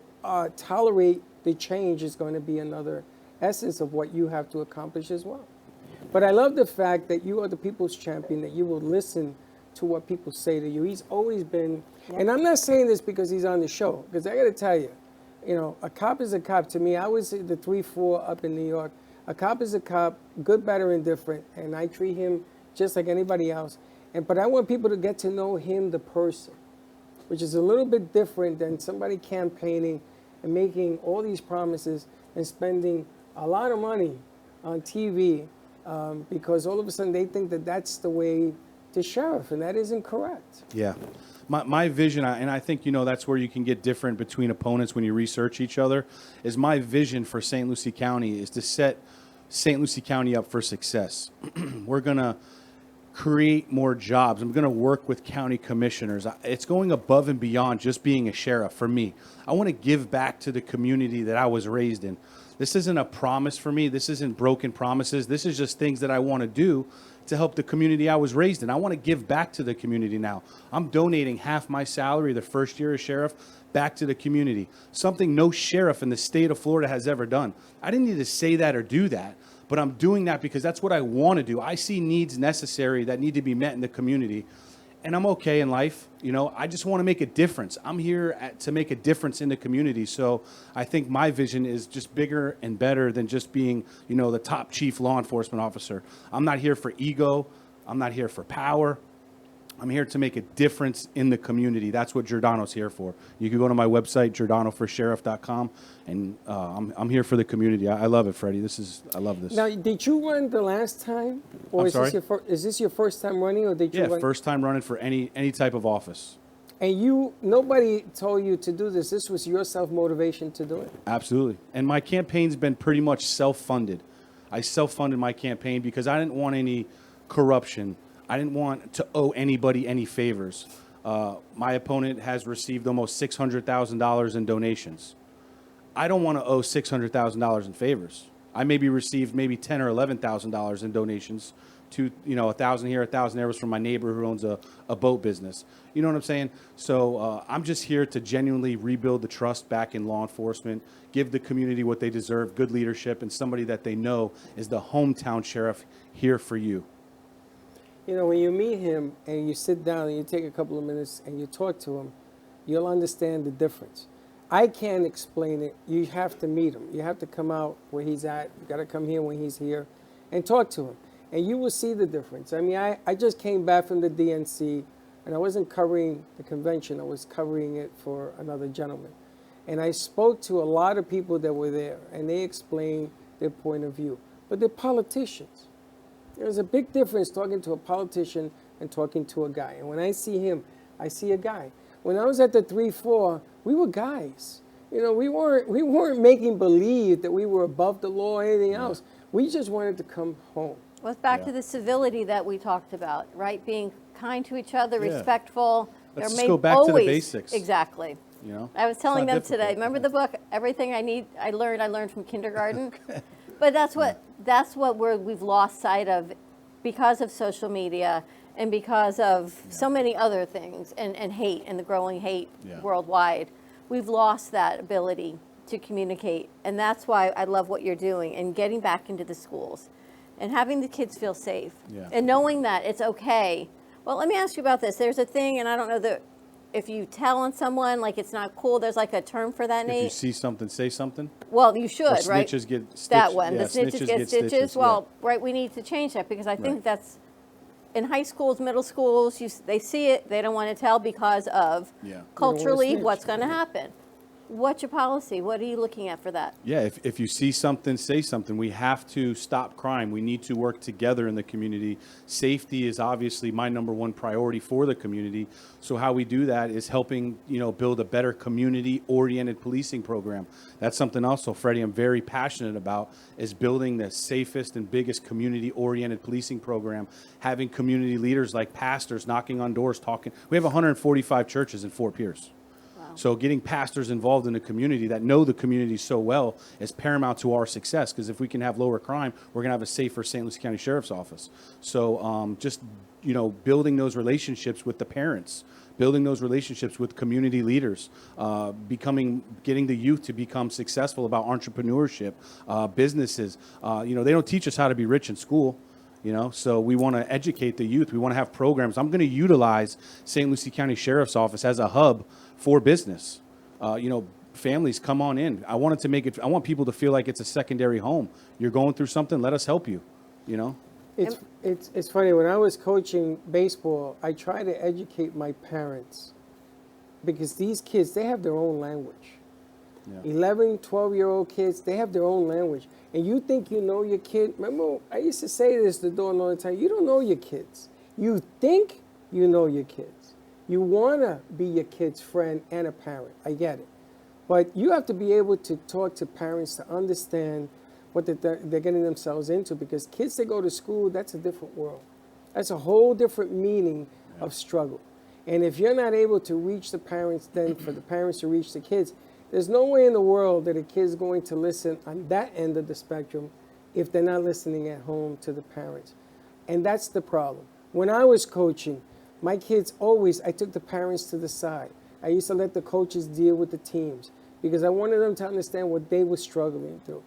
tolerate the change is going to be another essence of what you have to accomplish as well. But I love the fact that you are the people's champion, that you will listen to what people say to you. He's always been, and I'm not saying this because he's on the show, because I got to tell you, a cop is a cop. To me, I was the 3-4 up in New York. A cop is a cop, good, bad, or indifferent, and I treat him just like anybody else. But I want people to get to know him, the person, which is a little bit different than somebody campaigning and making all these promises and spending a lot of money on TV because all of a sudden they think that that's the way to sheriff, and that isn't correct. Yeah. My vision, and I think, that's where you can get different between opponents when you research each other, is my vision for St. Lucie County is to set St. Lucie County up for success. We're going to create more jobs. I'm going to work with county commissioners. It's going above and beyond just being a sheriff for me. I want to give back to the community that I was raised in. This isn't a promise for me. This isn't broken promises. This is just things that I want to do to help the community I was raised in. I want to give back to the community now. I'm donating half my salary the first year as sheriff back to the community, something no sheriff in the state of Florida has ever done. I didn't need to say that or do that, but I'm doing that because that's what I want to do. I see needs necessary that need to be met in the community, and I'm okay in life. I just want to make a difference. I'm here to make a difference in the community. So I think my vision is just bigger and better than just being, the top chief law enforcement officer. I'm not here for ego. I'm not here for power. I'm here to make a difference in the community. That's what Giordano's here for. You can go to my website, giordanoforsheriff.com, and I'm here for the community. I love it, Freddie. I love this. Now, did you run the last time? Or I'm is sorry? Is this your first time running, or did you run? Yeah, first time running for any type of office. And nobody told you to do this. This was your self-motivation to do it? Absolutely. And my campaign's been pretty much self-funded. I self-funded my campaign because I didn't want any corruption. I didn't want to owe anybody any favors. My opponent has received almost $600,000 in donations. I don't want to owe $600,000 in favors. I maybe received maybe $10,000 or $11,000 in donations to, $1,000 here, $1,000 there was from my neighbor who owns a boat business. You know what I'm saying? So I'm just here to genuinely rebuild the trust back in law enforcement, give the community what they deserve, good leadership, and somebody that they know is the hometown sheriff here for you. When you meet him and you sit down and you take a couple of minutes and you talk to him, you'll understand the difference. I can't explain it. You have to meet him. You have to come out where he's at. You got to come here when he's here and talk to him. And you will see the difference. I mean, I just came back from the DNC, and I wasn't covering the convention. I was covering it for another gentleman. And I spoke to a lot of people that were there, and they explained their point of view. But they're politicians. There's a big difference talking to a politician and talking to a guy. And when I see him, I see a guy. When I was at the 3-4, we were guys. We weren't making believe that we were above the law or anything else. We just wanted to come home. Well, it's back to the civility that we talked about, right? Being kind to each other, respectful. Let's just go back to the basics. Exactly. I was telling them today. Remember the book, Everything I Learned from Kindergarten. But that's what we've lost sight of because of social media and because of so many other things and hate and the growing hate worldwide. We've lost that ability to communicate, and that's why I love what you're doing and getting back into the schools and having the kids feel safe and knowing that it's okay. Well, let me ask you about this. There's a thing, and I don't know if you tell on someone like it's not cool, there's like a term for that, Nate. If you see something, say something. Well, you should, or right? Snitches get stitched. That one. Yeah, the snitches get stitches. Well, right, we need to change that because I think that's in high schools, middle schools, they see it, they don't want to tell because of culturally what's going to happen. What's your policy? What are you looking at for that? Yeah, if you see something, say something. We have to stop crime. We need to work together in the community. Safety is obviously my number one priority for the community. So how we do that is helping, build a better community-oriented policing program. That's something also, Freddie, I'm very passionate about, is building the safest and biggest community-oriented policing program, having community leaders like pastors knocking on doors, talking. We have 145 churches in Fort Pierce. So getting pastors involved in the community that know the community so well is paramount to our success, because if we can have lower crime, we're going to have a safer St. Lucie County Sheriff's Office. So just, building those relationships with the parents, building those relationships with community leaders, getting the youth to become successful about entrepreneurship, businesses. They don't teach us how to be rich in school. So we want to educate the youth. We want to have programs. I'm going to utilize St. Lucie County Sheriff's Office as a hub for business. Families, come on in. I want people to feel like it's a secondary home. You're going through something, let us help you, It's funny, when I was coaching baseball, I try to educate my parents because these kids, they have their own language. 11, 12-year-old kids, they have their own language. And you think you know your kid. Remember, I used to say this to Dawn all the time. You don't know your kids. You think you know your kids. You want to be your kid's friend and a parent. I get it. But you have to be able to talk to parents to understand what they're getting themselves into, because kids that go to school, that's a different world. That's a whole different meaning of struggle. And if you're not able to reach the parents, then for the parents to reach the kids, there's no way in the world that a kid's going to listen on that end of the spectrum if they're not listening at home to the parents. And that's the problem. When I was coaching, my kids I took the parents to the side. I used to let the coaches deal with the teams because I wanted them to understand what they were struggling through.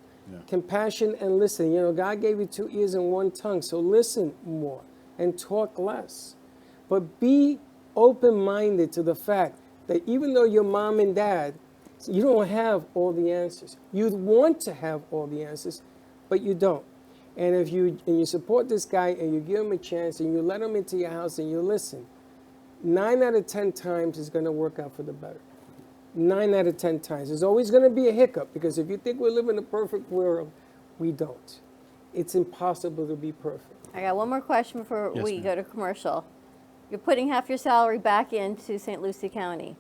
Compassion and listening. God gave you 2 ears and 1 tongue, so listen more and talk less. But be open-minded to the fact that even though your mom and dad, you don't have all the answers. You want to have all the answers, but you don't. And if you support this guy and you give him a chance and you let him into your house and you listen, 9 out of 10 times it's going to work out for the better. 9 out of 10 times. There's always going to be a hiccup, because if you think we live in a perfect world, we don't. It's impossible to be perfect. I got one more question before we go to commercial. You're putting half your salary back into St. Lucie County.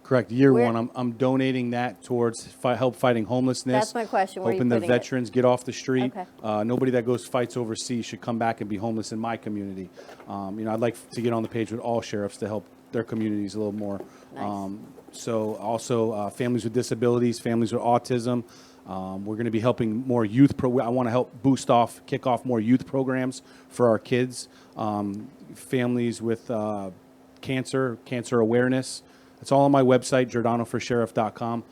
Correct. Year one, I'm donating that towards help fighting homelessness. That's my question. Where Hoping are you the veterans get off the street. Okay. Nobody that goes fights overseas should come back and be homeless in my community. I'd like to get on the page with all sheriffs to help their communities a little more. Nice. So also families with disabilities, families with autism. We're going to be helping more youth. I want to help kick off more youth programs for our kids. Families with cancer awareness. It's all on my website, GiordanoForSheriff.com.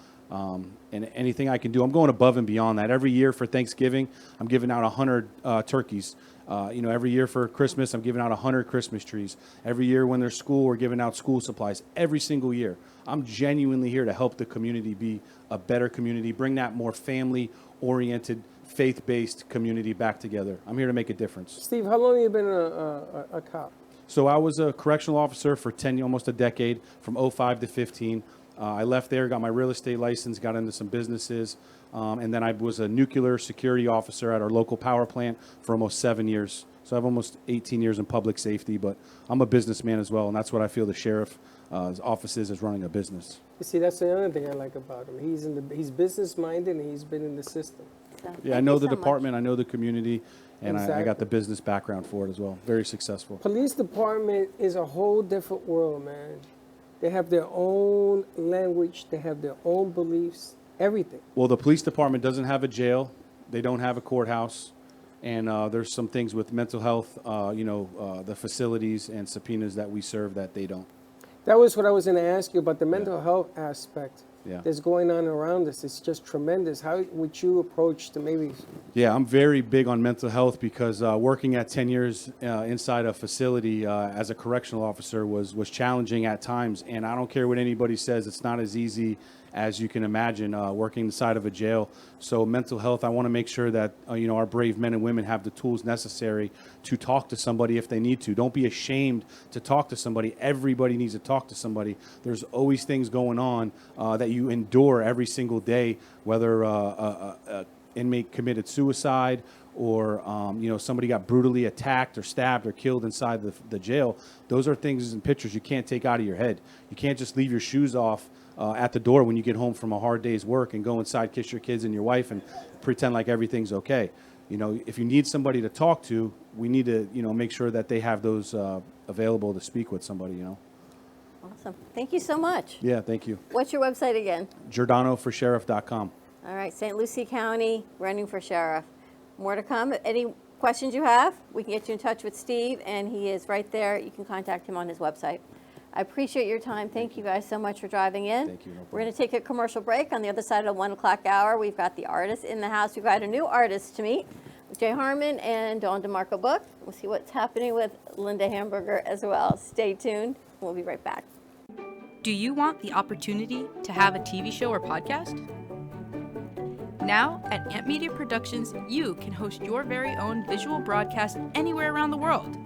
And anything I can do, I'm going above and beyond that. Every year for Thanksgiving, I'm giving out 100 turkeys. Every year for Christmas, I'm giving out 100 Christmas trees. Every year when there's school, we're giving out school supplies. Every single year. I'm genuinely here to help the community be a better community, bring that more family-oriented, faith-based community back together. I'm here to make a difference. Steve, how long have you been a cop? So I was a correctional officer for almost a decade, from 05 to 15. I left there, got my real estate license, got into some businesses, and then I was a nuclear security officer at our local power plant for almost 7 years. So I have almost 18 years in public safety, but I'm a businessman as well, and that's what I feel the sheriff's office is running a business. You see, that's the other thing I like about him. He's business-minded, and he's been in the system. Yeah, I know the department, I know the community, and I got the business background for it as well. Very successful. Police department is a whole different world, man. They have their own language. They have their own beliefs, everything. Well, the police department doesn't have a jail. They don't have a courthouse. And there's some things with mental health, the facilities and subpoenas that we serve that they don't. That was what I was going to ask you about, the mental health aspect that's going on around us. It's just tremendous. How would you approach to maybe... Yeah, I'm very big on mental health because working at 10 years inside a facility as a correctional officer was challenging at times. And I don't care what anybody says, it's not as easy as you can imagine working inside of a jail. So mental health, I want to make sure that our brave men and women have the tools necessary to talk to somebody if they need to. Don't be ashamed to talk to somebody. Everybody needs to talk to somebody. There's always things going on that you endure every single day, whether a inmate committed suicide or somebody got brutally attacked or stabbed or killed inside the jail. Those are things and pictures you can't take out of your head. You can't just leave your shoes off at the door when you get home from a hard day's work and go inside, kiss your kids and your wife, and pretend like everything's okay. If you need somebody to talk to, we need to, make sure that they have those available to speak with somebody, Awesome. Thank you so much. Yeah, thank you. What's your website again? GiordanoForSheriff.com. All right, St. Lucie County, running for sheriff. More to come. Any questions you have, we can get you in touch with Steve, and he is right there. You can contact him on his website. I appreciate your time. Thank you guys so much for driving in. Thank you. No We're going to take a commercial break. On the other side of the 1 o'clock hour, we've got the artists in the house. We've got a new artist to meet, Jay Harmon and Dawn DeMarco Book. We'll see what's happening with Linda Hamburger as well. Stay tuned. We'll be right back. Do you want the opportunity to have a TV show or podcast? Now, at Amp Media Productions, you can host your very own visual broadcast anywhere around the world.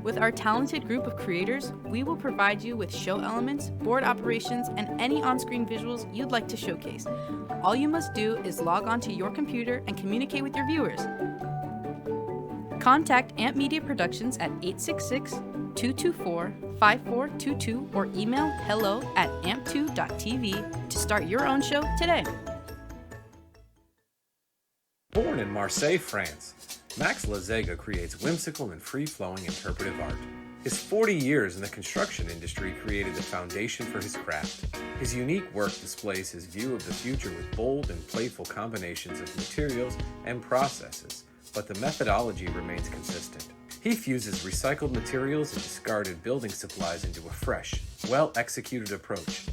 With our talented group of creators, we will provide you with show elements, board operations, and any on-screen visuals you'd like to showcase. All you must do is log onto your computer and communicate with your viewers. Contact Amp Media Productions at 866-224-5422 or email hello@amp2.tv to start your own show today. Born in Marseille, France, Max Lazega creates whimsical and free-flowing interpretive art. His 40 years in the construction industry created the foundation for his craft. His unique work displays his view of the future with bold and playful combinations of materials and processes, but the methodology remains consistent. He fuses recycled materials and discarded building supplies into a fresh, well-executed approach.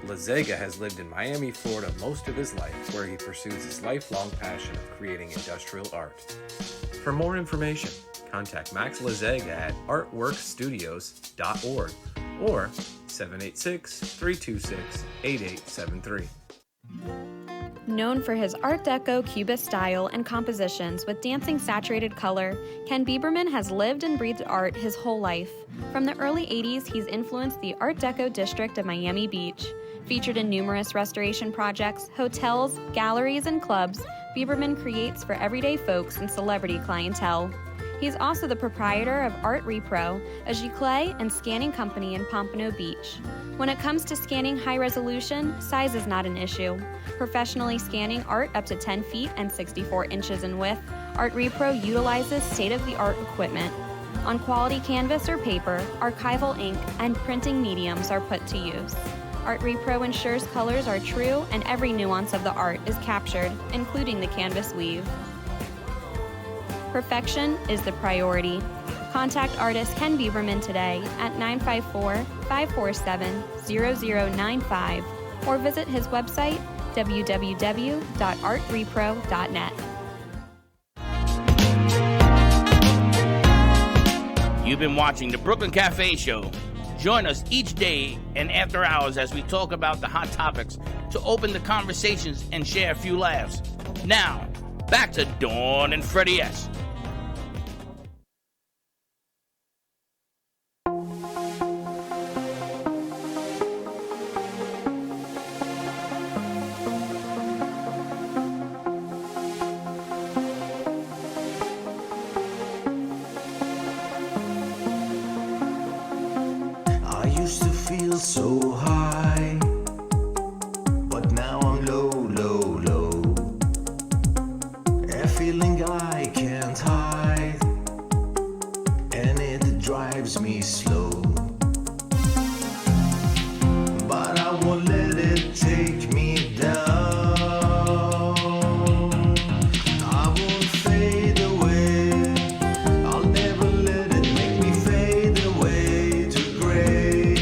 Lazega has lived in Miami, Florida most of his life, where he pursues his lifelong passion of creating industrial art. For more information, contact Max Lazega at artworkstudios.org or 786-326-8873. Known for his Art Deco Cubist style and compositions with dancing saturated color, Ken Bieberman has lived and breathed art his whole life. From the early 80s, he's influenced the Art Deco district of Miami Beach. Featured in numerous restoration projects, hotels, galleries, and clubs, Bieberman creates for everyday folks and celebrity clientele. He's also the proprietor of Art Repro, a giclée and scanning company in Pompano Beach. When it comes to scanning high resolution, size is not an issue. Professionally scanning art up to 10 feet and 64 inches in width, Art Repro utilizes state-of-the-art equipment. On quality canvas or paper, archival ink and printing mediums are put to use. Art Repro ensures colors are true and every nuance of the art is captured, including the canvas weave. Perfection is the priority. Contact artist Ken Bieberman today at 954-547-0095 or visit his website www.artrepro.net. You've been watching the Brooklyn Cafe Show. Join us each day and after hours as we talk about the hot topics to open the conversations and share a few laughs. Now, back to Dawn and Freddie S. So high, but now I'm low, low, low. A feeling I can't hide, and it drives me slow. But I won't let it take me down. I won't fade away. I'll never let it make me fade away to gray.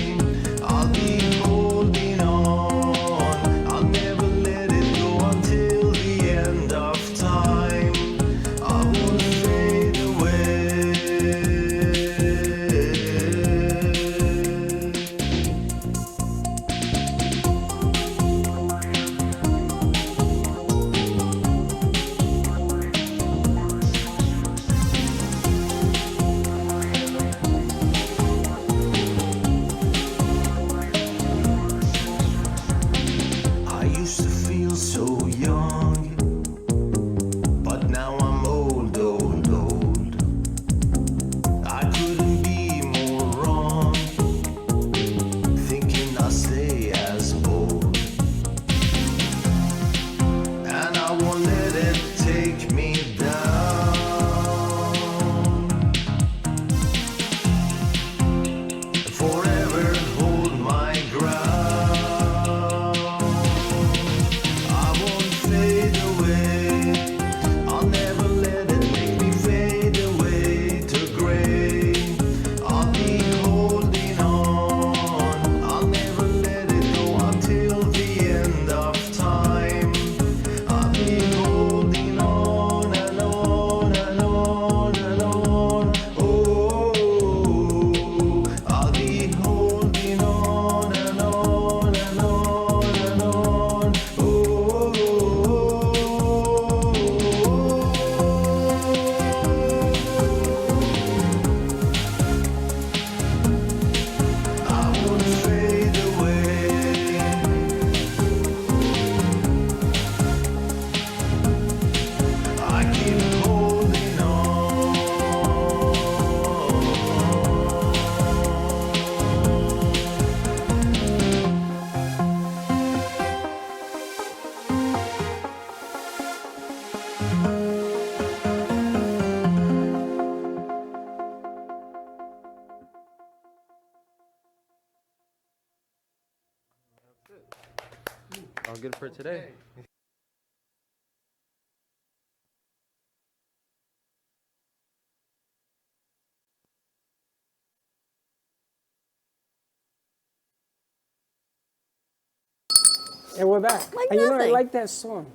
All good for today. And we're back. Like and you know, I nothing. like that song.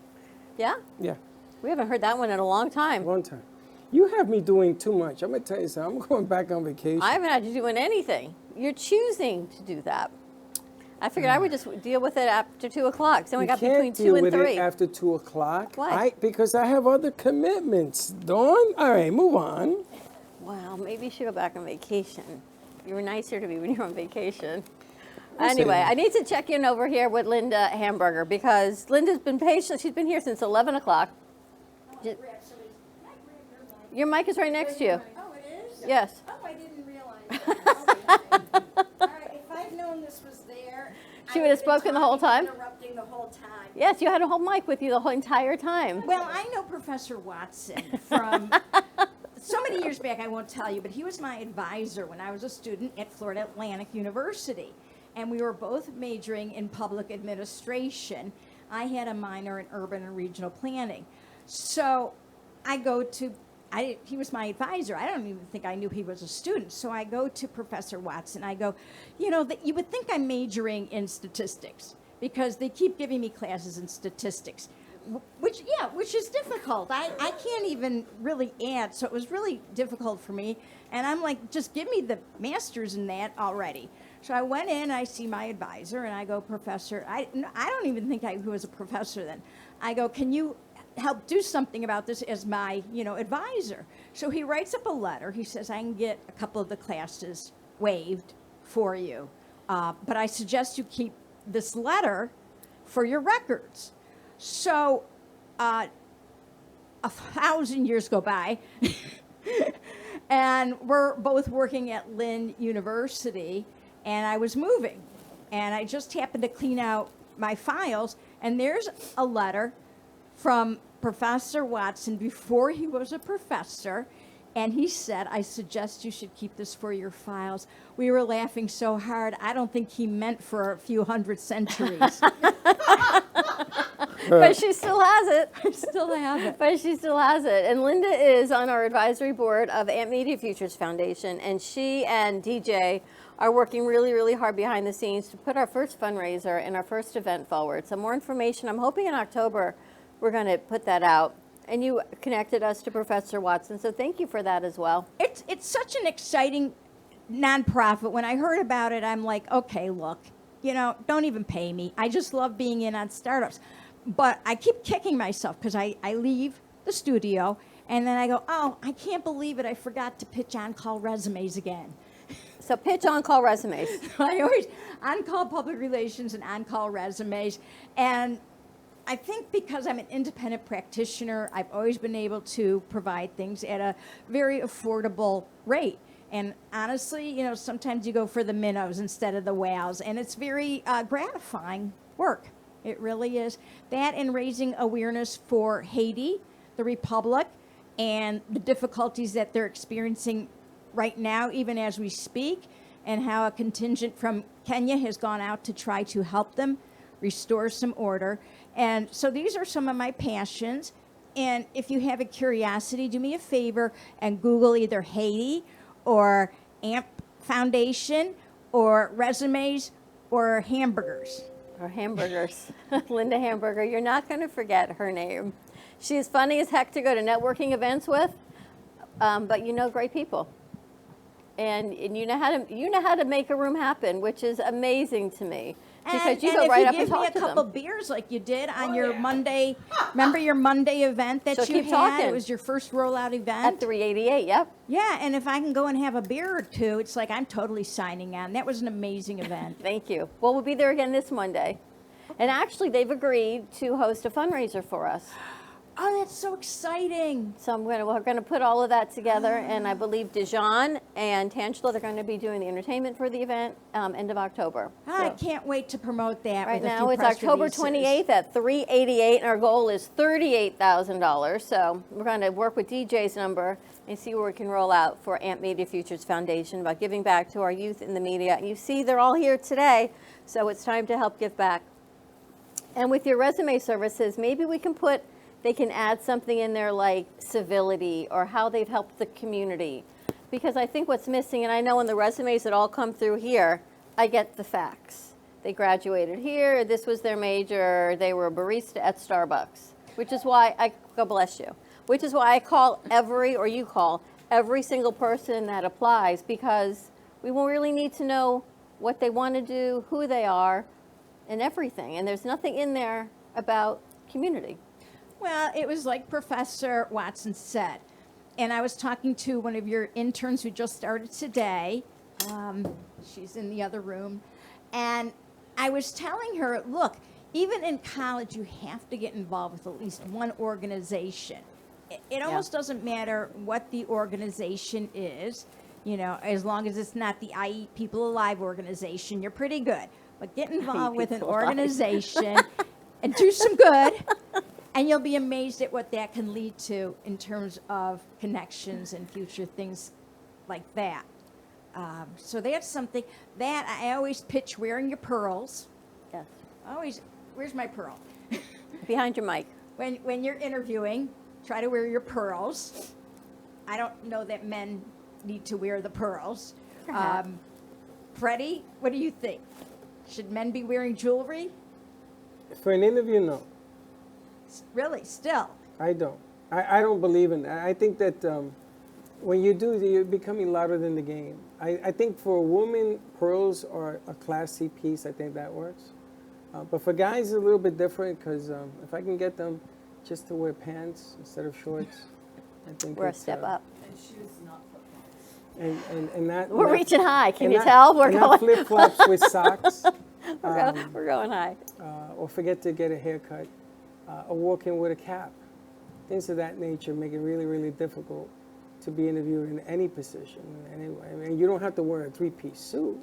Yeah? Yeah. We haven't heard that one in a long time. Long time. You have me doing too much. I'm going to tell you something. I'm going back on vacation. I haven't had you doing anything. You're choosing to do that. I figured I would just deal with it after 2 o'clock. So we got can't between 2 deal and with 3. it after 2 o'clock. Why? Because I have other commitments, Dawn. All right, move on. Wow, maybe you should go back on vacation. You were nicer to me when you were on vacation. Listen. Anyway, I need to check in over here with Linda Hamburger because Linda's been patient. She's been here since 11 o'clock. Your mic is right next to you. Oh, it is? Yes. Oh, I didn't realize that. All right, if I'd known this was there, She would have spoken the whole time? Interrupting the whole time. Yes, you had a whole mic with you the whole entire time. Well, I know Professor Watson from so many years back, I won't tell you, but he was my advisor when I was a student at Florida Atlantic University. And we were both majoring in public administration. I had a minor in urban and regional planning. So I go to, he was my advisor. I don't even think I knew he was a student. So I go to Professor Watson. I go, you know, you would think I'm majoring in statistics because they keep giving me classes in statistics, which is difficult. I can't even really add. So it was really difficult for me. And I'm like, just give me the master's in that already. So I went in, I see my advisor, and I go, Professor, I don't even think he was a professor then. I go, can you help do something about this as my, advisor? So he writes up a letter. He says, I can get a couple of the classes waived for you, but I suggest you keep this letter for your records. So 1,000 years go by, and we're both working at Lynn University, and I was moving, and I just happened to clean out my files, and there's a letter from Professor Watson before he was a professor, and he said, I suggest you should keep this for your files. We were laughing so hard, I don't think he meant for a few hundred centuries. But she still has it. I still have it. But she still has it. And Linda is on our advisory board of Amp Media Futures Foundation, and she and DJ are working really, really hard behind the scenes to put our first fundraiser and our first event forward. So more information, I'm hoping in October, we're going to put that out. And you connected us to Professor Watson, so thank you for that as well. It's such an exciting nonprofit. When I heard about it, I'm like, okay, look, don't even pay me. I just love being in on startups. But I keep kicking myself because I leave the studio and then I go, oh, I can't believe it. I forgot to pitch on-call resumes again. So pitch on-call resumes. I always on-call public relations and on-call resumes. And I think because I'm an independent practitioner, I've always been able to provide things at a very affordable rate. And honestly, sometimes you go for the minnows instead of the whales, and it's very gratifying work. It really is. That and raising awareness for Haiti, the Republic, and the difficulties that they're experiencing right now, even as we speak, and how a contingent from Kenya has gone out to try to help them restore some order. And so these are some of my passions. And if you have a curiosity, do me a favor and Google either Haiti or AMP Foundation or resumes or hamburgers. Or hamburgers. Linda Hamburger, you're not going to forget her name. She's funny as heck to go to networking events with, but you know great people. And you know how to make a room happen, which is amazing to me. Because you go right up and talk to them. And if you give me a couple beers like you did on your Monday, remember your Monday event that you had? It was your first rollout event? At 388, yep. Yeah, and if I can go and have a beer or two, it's like I'm totally signing on. That was an amazing event. Thank you. Well, we'll be there again this Monday. And actually, they've agreed to host a fundraiser for us. Oh, that's so exciting. So we're going to put all of that together, and I believe Dijon and Tangela, they're going to be doing the entertainment for the event end of October. I can't wait to promote that. Right with a now few it's press October releases. 28th at 388, and our goal is $38,000. So we're going to work with DJ's number and see where we can roll out for Amp Media Futures Foundation about giving back to our youth in the media. You see, they're all here today, so it's time to help give back. And with your resume services, maybe they can add something in there like civility or how they've helped the community. Because I think what's missing, and I know in the resumes that all come through here, I get the facts. They graduated here, this was their major, they were a barista at Starbucks, which is why God bless you, which is why I call every single person that applies, because we will really need to know what they want to do, who they are, and everything. And there's nothing in there about community. Well, it was like Professor Watson said. And I was talking to one of your interns who just started today. She's in the other room. And I was telling her, look, even in college, you have to get involved with at least one organization. It almost doesn't matter what the organization is, you know, as long as it's not the I Eat People Alive organization, you're pretty good. But get involved with an organization and do some good, and you'll be amazed at what that can lead to in terms of connections and future things like that. So that's something that I always pitch wearing your pearls. Yes. Always, where's my pearl? Behind your mic. When you're interviewing, try to wear your pearls. I don't know that men need to wear the pearls. Freddie, what do you think? Should men be wearing jewelry? For an interview, no. Really, still? I don't. I don't believe in that. I think that when you do, you're becoming louder than the game. I think for a woman, pearls are a classy piece. I think that works. But for guys, it's a little bit different because if I can get them just to wear pants instead of shorts, I think we're a step up. And shoes, not flip-flops. And that We're that, reaching high. Can and you not- tell? We're and going not flip-flops with socks. we're going high. Or forget to get a haircut. Or walk in with a cap. Things of that nature make it really, really difficult to be interviewed in any position. Anyway, I mean, you don't have to wear a three-piece suit,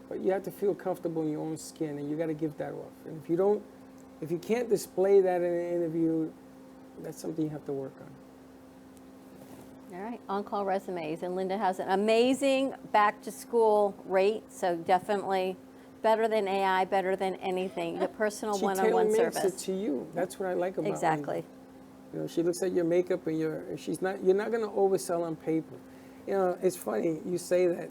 but you have to feel comfortable in your own skin, and you got to give that off. And if you can't display that in an interview, that's something you have to work on. All right, on-call resumes, and Linda has an amazing back-to-school rate, so definitely better than AI, better than anything. The personal one-on-one She service. tailor-makes it to you. That's what I like about Exactly. Linda. You know, she looks at your makeup, and you're not going to oversell on paper. You know, it's funny you say that.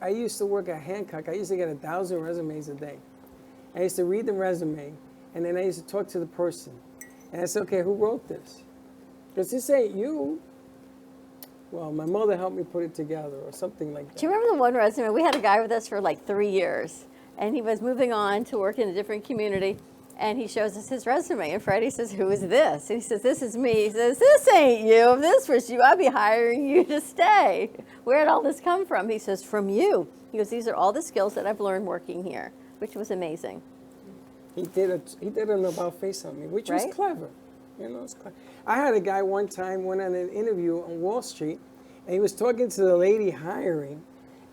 I used to work at Hancock. I used to get 1,000 resumes a day. I used to read the resume, and then I used to talk to the person. And I said, okay, who wrote this? Because this ain't you. Well, my mother helped me put it together or something like that. Do you remember the one resume? We had a guy with us for like 3 years, and he was moving on to work in a different community, and he shows us his resume, and Freddie says, who is this? And he says, this is me. He says, this ain't you. If this was you, I'd be hiring you to stay. Where did all this come from? He says, from you. He goes, these are all the skills that I've learned working here, which was amazing. He did an about face on me, which was Right? clever. You know, it's clever. I had a guy one time went on an interview on Wall Street, and he was talking to the lady hiring,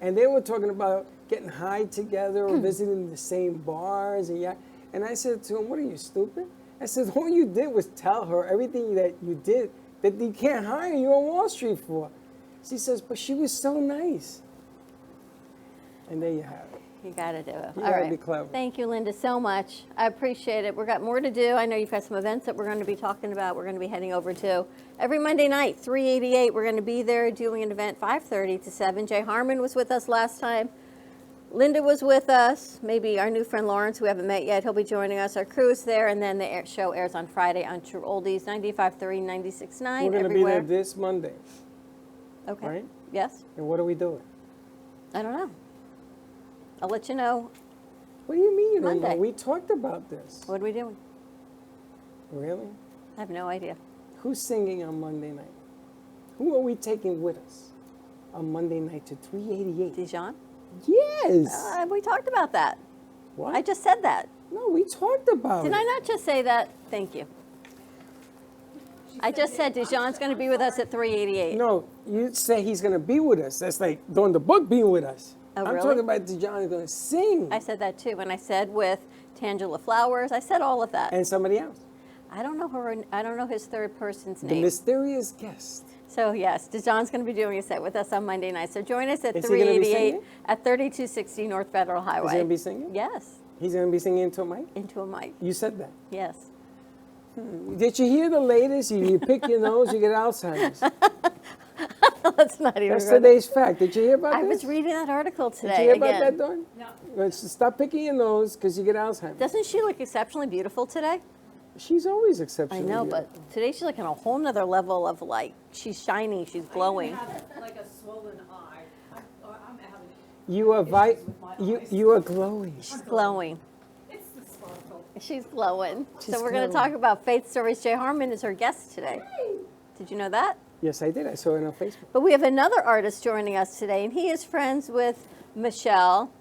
and they were talking about getting high together or visiting the same bars, and I said to him, "What are you, stupid?" I said, "All you did was tell her everything that you did that they can't hire you on Wall Street for." She says, "But she was so nice." And there you have it. You got to do it. You All gotta right. be clever. Thank you, Linda, so much. I appreciate it. We've got more to do. I know you've got some events that we're going to be talking about. We're going to be heading over to every Monday night, 388. We're going to be there doing an event 5:30 to 7. Jay Harmon was with us last time. Linda was with us. Maybe our new friend Lawrence, who we haven't met yet, he'll be joining us. Our crew is there, and then the show airs on Friday on True Oldies, 95.3, 96.9, We're going to be there this Monday. Okay. Right? Yes? And what are we doing? I don't know. I'll let you know. What do you mean you don't know? Monday. We talked about this. What are we doing? Really? I have no idea. Who's singing on Monday night? Who are we taking with us on Monday night to 388? Dijon? Yes. We talked about that. What? I just said that. No, we talked about Did it. I not just say that? Thank you. I just said Dijon's going to be with us at 388. No, you say he's going to be with us. That's like doing the book being with us. Oh, I'm really? talking about Dijon is going to sing. I said that too. And I said with Tangela Flowers. I said all of that. And somebody else. I don't know her. I don't know his third person's The name. mysterious guest. So yes, Dijon's going to be doing a set with us on Monday night. So join us at Is he gonna be 388 singing? at 3260 North Federal Highway. Is he going to be singing? Yes. He's going to be singing into a mic? Into a mic. You said that. Yes. Did you hear the latest? You pick your nose, you get Alzheimer's. That's not even. That's right. today's fact. Did you hear about I this? was reading that article today. Did you hear about again. that, Dawn? No. Stop picking your nose because you get Alzheimer's. Doesn't she look exceptionally beautiful today? She's always I exceptionally know, beautiful. but today she's like on a whole nother level of like, she's shining, she's glowing. I have like a swollen eye. I'm having You are glowing. She's glowing. She's glowing. She's So we're going to glowing. talk about faith stories. Jay Harmon is our guest today. Did you know that? Yes, I did. I saw it on Facebook. But we have another artist joining us today, and he is friends with Michelle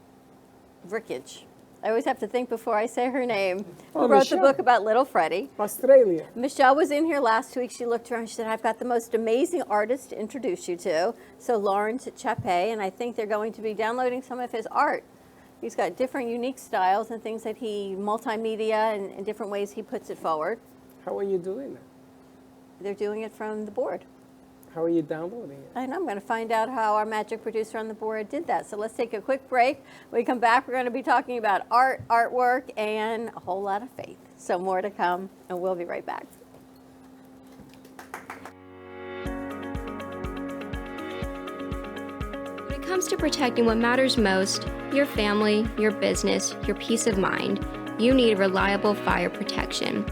Rickage. I always have to think before I say her name. Who wrote Michelle. the book about Little Freddie. Australia. Michelle was in here last week. She looked around. She said, I've got the most amazing artist to introduce you to. So Lawrence Chape, and I think they're going to be downloading some of his art. He's got different unique styles and things that he, multimedia and different ways he puts it forward. How are you doing that? They're doing it from the board. How are you downloading it? And I'm going to find out how our magic producer on the board did that. So let's take a quick break. When we come back, we're going to be talking about art, artwork, and a whole lot of faith. So more to come, and we'll be right back. When it comes to protecting what matters most, your family, your business, your peace of mind, you need reliable fire protection.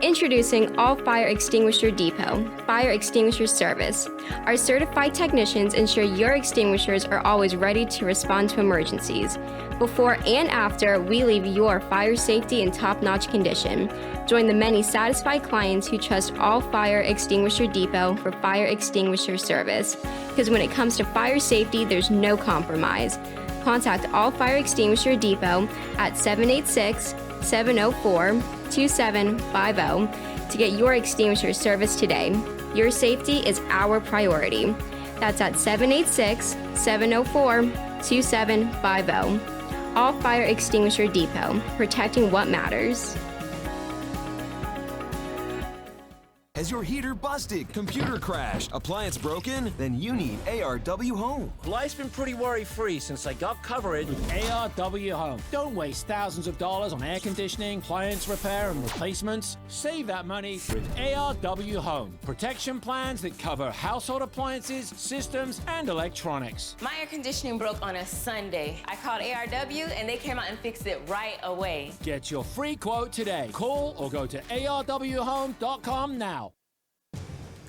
Introducing All Fire Extinguisher Depot, Fire Extinguisher Service. Our certified technicians ensure your extinguishers are always ready to respond to emergencies. Before and after, we leave your fire safety in top-notch condition. Join the many satisfied clients who trust All Fire Extinguisher Depot for fire extinguisher service. Because when it comes to fire safety, there's no compromise. Contact All Fire Extinguisher Depot at 786-704-2750 to get your extinguisher service today. Your safety is our priority. That's at 786-704-2750. All Fire Extinguisher Depot, protecting what matters. Has your heater busted, computer crashed, appliance broken? Then you need ARW Home. Life's been pretty worry-free since I got coverage with ARW Home. Don't waste thousands of dollars on air conditioning, appliance repair, and replacements. Save that money with ARW Home. Protection plans that cover household appliances, systems, and electronics. My air conditioning broke on a Sunday. I called ARW and they came out and fixed it right away. Get your free quote today. Call or go to arwhome.com now.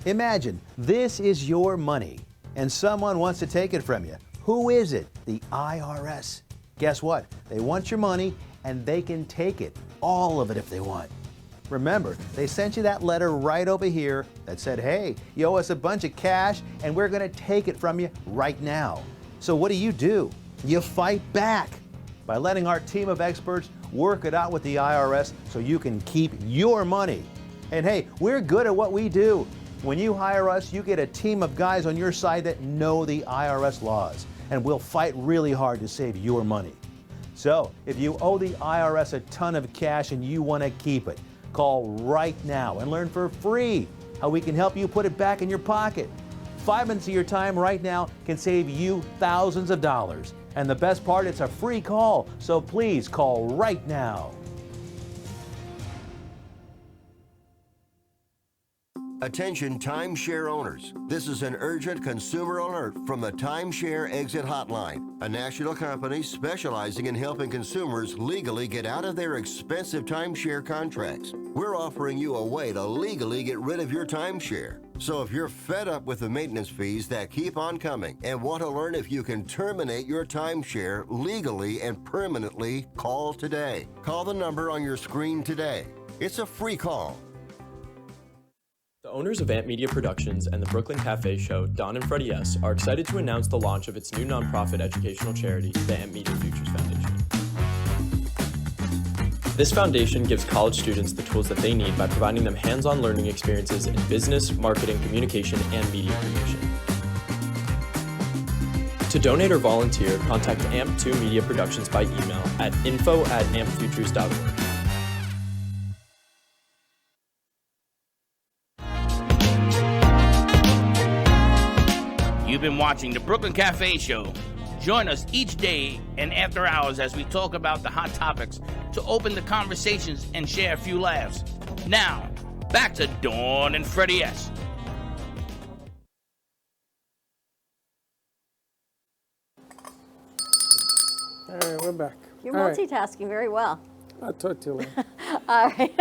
Imagine this is your money and someone wants to take it from you. Who is it? The IRS. Guess what? They want your money and they can take it, all of it if they want. Remember, they sent you that letter right over here that said, hey, you owe us a bunch of cash and we're going to take it from you right now. So what do? You fight back by letting our team of experts work it out with the IRS so you can keep your money. And hey, we're good at what we do. When you hire us, you get a team of guys on your side that know the IRS laws, and we'll fight really hard to save your money. So, if you owe the IRS a ton of cash and you want to keep it, call right now and learn for free how we can help you put it back in your pocket. 5 minutes of your time right now can save you thousands of dollars. And the best part, it's a free call, so please call right now. Attention timeshare owners. This is an urgent consumer alert from the Timeshare Exit Hotline, a national company specializing in helping consumers legally get out of their expensive timeshare contracts. We're offering you a way to legally get rid of your timeshare. So if you're fed up with the maintenance fees that keep on coming and want to learn if you can terminate your timeshare legally and permanently, call today. Call the number on your screen today. It's a free call. The owners of Amp Media Productions and the Brooklyn Cafe show, Don and Freddie S., are excited to announce the launch of its new nonprofit educational charity, the Amp Media Futures Foundation. This foundation gives college students the tools that they need by providing them hands-on learning experiences in business, marketing, communication, and media creation. To donate or volunteer, contact AMP2 Media Productions by email at info@ampfutures.org. You've been watching the Brooklyn Cafe Show. Join us each day and after hours as we talk about the hot topics to open the conversations and share a few laughs. Now, back to Dawn and Freddie S. All right, we're back. You're All right. multitasking very well. I'll talk to you later. All right.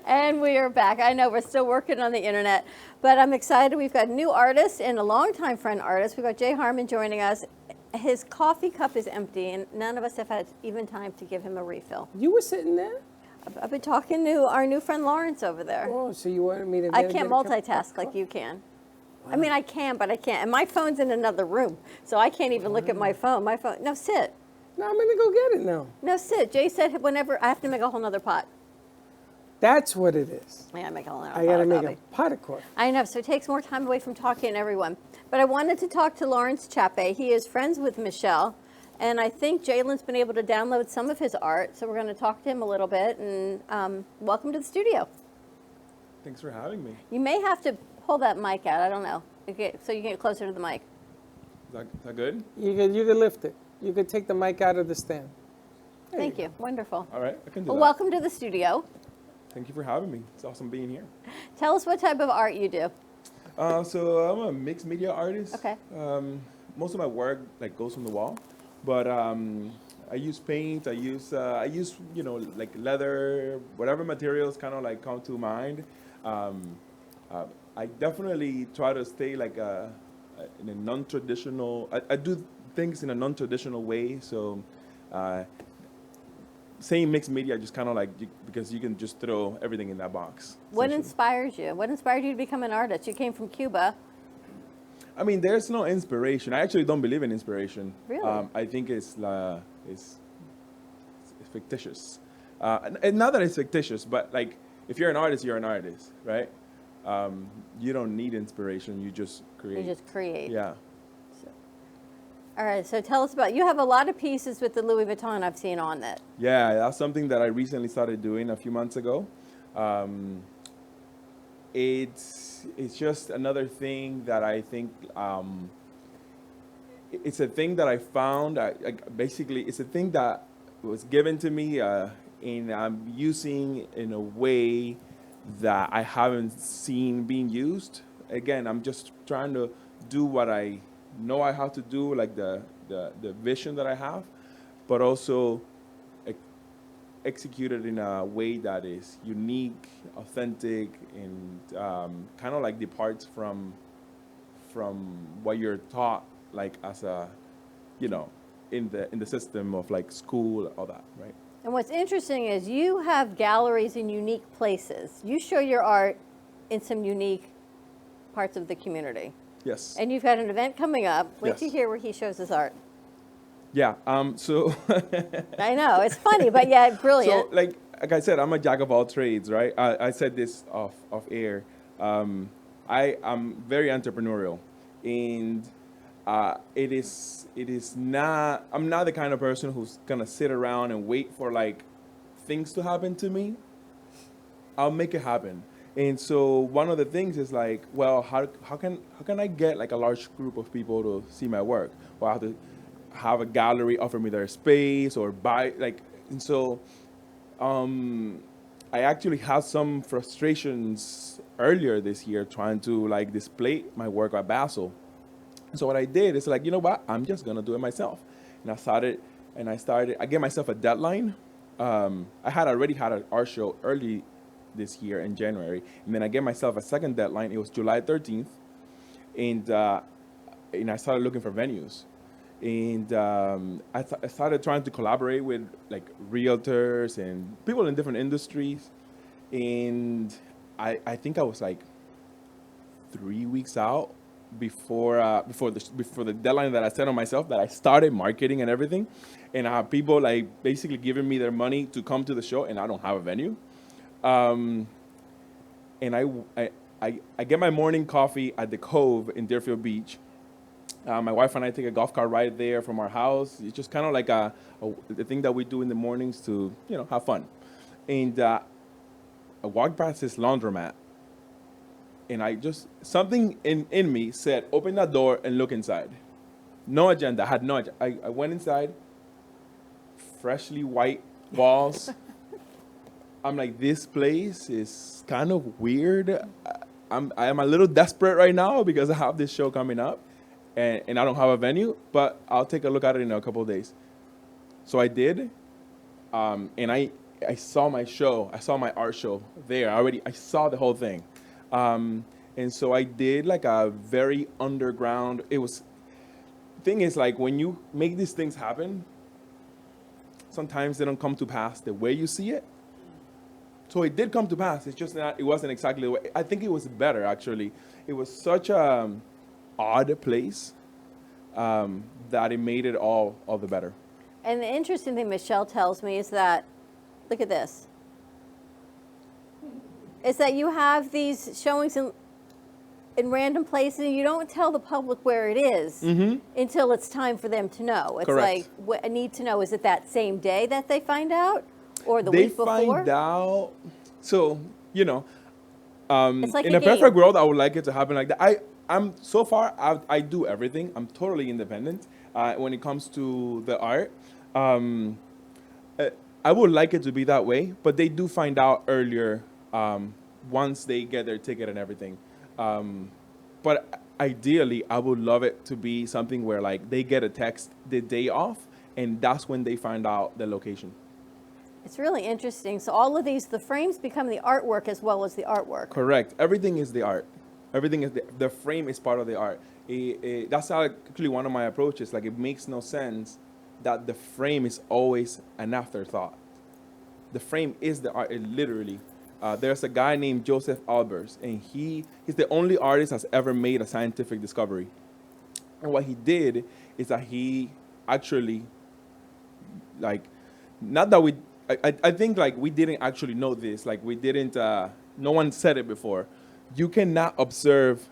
And we are back. I know we're still working on the internet, but I'm excited. We've got a new artist and a longtime friend artist. We've got Jay Harmon joining us. His coffee cup is empty, and none of us have had even time to give him a refill. You were sitting there? I've been talking to our new friend Lawrence over there. Oh, so you wanted me to I can't multitask like you can. Wow. I mean, I can, but I can't. And my phone's in another room, so I can't even look at my phone. No, sit. No, I'm going to go get it now. No, sit. Jay said whenever, I have to make a whole nother pot. That's what it is. I gotta make a whole I gotta make a pot of coffee. I know, so it takes more time away from talking to everyone. But I wanted to talk to Lawrence Chape. He is friends with Michelle, and I think Jalen's been able to download some of his art, so we're going to talk to him a little bit, and welcome to the studio. Thanks for having me. You may have to pull that mic out, I don't know, so you can get closer to the mic. Is that good? You could lift it. You could take the mic out of the stand. Thank you. Wonderful. All right, I can do Well, that. welcome to the studio. Thank you for having me. It's awesome being here. Tell us what type of art you do. So I'm a mixed media artist. Okay. Most of my work goes on the wall, but I use paint. I use like leather, whatever materials kind of come to mind. I definitely try to stay in a non-traditional. I do things in a non-traditional way. So. Saying mixed media just kind of because you can just throw everything in that box. What inspires you? What inspired you to become an artist? You came from Cuba. I mean, there's no inspiration. I actually don't believe in inspiration. Really? I think it's fictitious. And not that it's fictitious, but if you're an artist, you're an artist, right? You don't need inspiration. You just create. You just create. Yeah. All right, so tell us you have a lot of pieces with the Louis Vuitton I've seen on that. Yeah, that's something that I recently started doing a few months ago. It's just another thing that I think, it's a thing that I found, basically it's a thing that was given to me and I'm using in a way that I haven't seen being used. Again, I'm just trying to do what I know I have to do, the vision that I have, but also execute it in a way that is unique, authentic, and kind of departs from what you're taught, as a, in the system of school, all that, right? And what's interesting is you have galleries in unique places. You show your art in some unique parts of the community. Yes. And you've got an event coming up. Wait Yes. to hear where he shows his art. Yeah. So. I know it's funny, but yeah, brilliant. So like I said, I'm a jack of all trades, right? I said this off air. I am very entrepreneurial, and it is not. I'm not the kind of person who's gonna sit around and wait for things to happen to me. I'll make it happen. And so one of the things is well, how can I get a large group of people to see my work? Well, I have to have a gallery offer me their space or buy and so I actually had some frustrations earlier this year trying to display my work at Basel. So what I did is you know what, I'm just gonna do it myself. And I gave myself a deadline. I had already had an art show early this year in January, and then I gave myself a second deadline. It was July 13th, and I started looking for venues, and I started trying to collaborate with realtors and people in different industries, and I think I was 3 weeks out before the deadline that I set on myself, that I started marketing and everything, and I have people basically giving me their money to come to the show, and I don't have a venue. And I get my morning coffee at the Cove in Deerfield Beach. My wife and I take a golf cart ride there from our house. It's just kind of the thing that we do in the mornings to have fun. And I walked past this laundromat, and something in me said, open that door and look inside. No agenda. I had no agenda. I went inside, freshly white walls. I'm this place is kind of weird. I am a little desperate right now because I have this show coming up, and I don't have a venue, but I'll take a look at it in a couple of days. So I did, and I saw my show. I saw my art show there already. I saw the whole thing. And so I did like a very underground. Thing is, like, when you make these things happen, sometimes they don't come to pass the way you see it. So it did come to pass. It's just not, it wasn't exactly the way. I think it was better, actually. It was such a odd place that it made it all the better. And the interesting thing Michelle tells me is that, look at this, is that you have these showings in random places, and you don't tell the public where it is until it's time for them to know. It's Correct. like, I need to know, is it that same day that they find out? Or the week before? They find out, so, you know, it's like in a perfect world, I would like it to happen like that. I'm so far, I do everything. I'm totally independent when it comes to the art. I would like it to be that way, but they do find out earlier once they get their ticket and everything. But ideally, I would love it to be something where, like, they get a text the day off, and that's when they find out the location. It's really interesting. So all of these, the frames become the artwork as well as the artwork. Correct. Everything is the art. Everything is the frame is part of the art. That's actually one of my approaches. Like, it makes no sense that the frame is always an afterthought. The frame is the art, literally. There's a guy named Joseph Albers, and he's the only artist that's ever made a scientific discovery. And what he did is that he actually, like, not that I think, like, we didn't actually know this. Like, we didn't, no one said it before. You cannot observe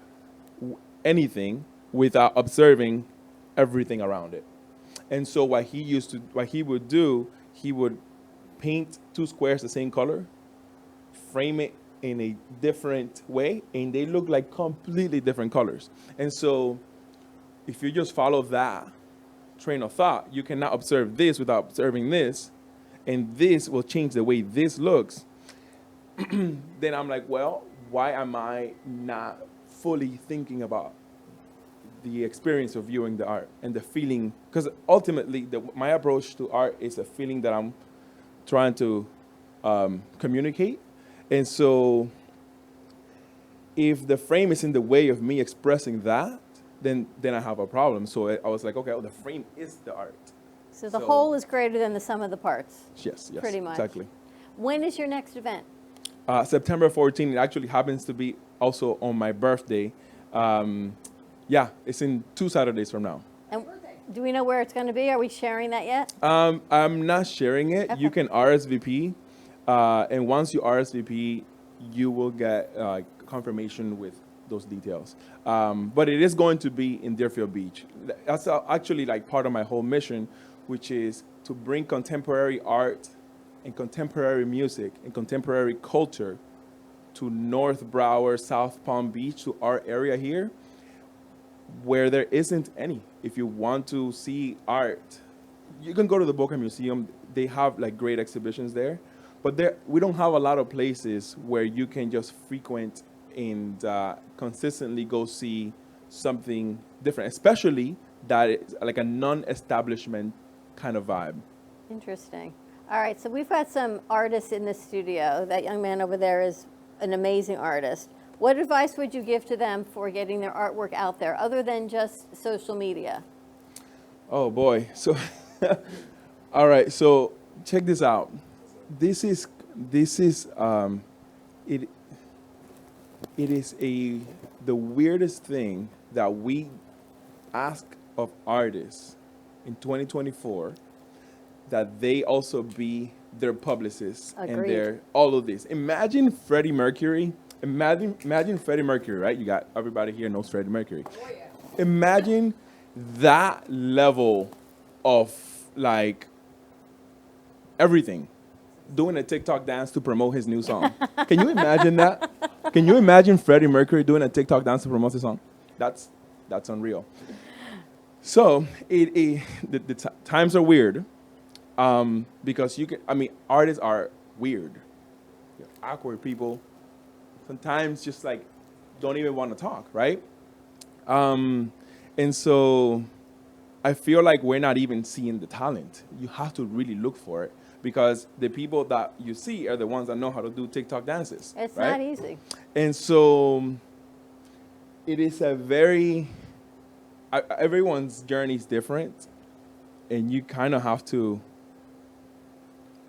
anything without observing everything around it. And so what he would do, he would paint two squares the same color, frame it in a different way, and they look like completely different colors. And so if you just follow that train of thought, you cannot observe this without observing this, and this will change the way this looks. Then I'm like, well, why am I not fully thinking about the experience of viewing the art and the feeling? Because ultimately, my approach to art is a feeling that I'm trying to communicate. And so if the frame is in the way of me expressing that, then I have a problem. So I was like, okay, well, the frame is the art. So the whole is greater than the sum of the parts. Yes, Pretty much. Exactly. When is your next event? September 14th. It actually happens to be also on my birthday. Yeah, it's in 2 Saturdays from now. And do we know where it's going to be? Are we sharing that yet? I'm not sharing it. Okay. You can RSVP. And once you RSVP, you will get confirmation with those details. But it is going to be in Deerfield Beach. That's actually like part of my whole mission, which is to bring contemporary art and contemporary music and contemporary culture to North Broward, South Palm Beach, to our area here, where there isn't any. If you want to see art, you can go to the Boca Museum. They have like great exhibitions there. But we don't have a lot of places where you can just frequent and consistently go see something different, especially that it's like a non-establishment kind of vibe. Interesting. All right, so we've got some artists in the studio. That young man over there is an amazing artist. What advice would you give to them for getting their artwork out there, other than just social media? Oh boy. So, all right. So check this out. It is the weirdest thing that we ask of artists in 2024, that they also be their publicists. Agreed. And their all of this. Imagine Freddie Mercury. Imagine Freddie Mercury, right? You got everybody here knows Freddie Mercury. Oh, yeah. Imagine that level of like everything. Doing a TikTok dance to promote his new song. Can you imagine that? Can you imagine Freddie Mercury doing a TikTok dance to promote his song? That's unreal. So the times are weird because artists are weird. You're awkward people. Sometimes just like don't even want to talk, right? And so I feel like we're not even seeing the talent. You have to really look for it. because the people that you see are the ones that know how to do TikTok dances. It's right? not easy. And so it is a very, everyone's journey is different, and you kind of have to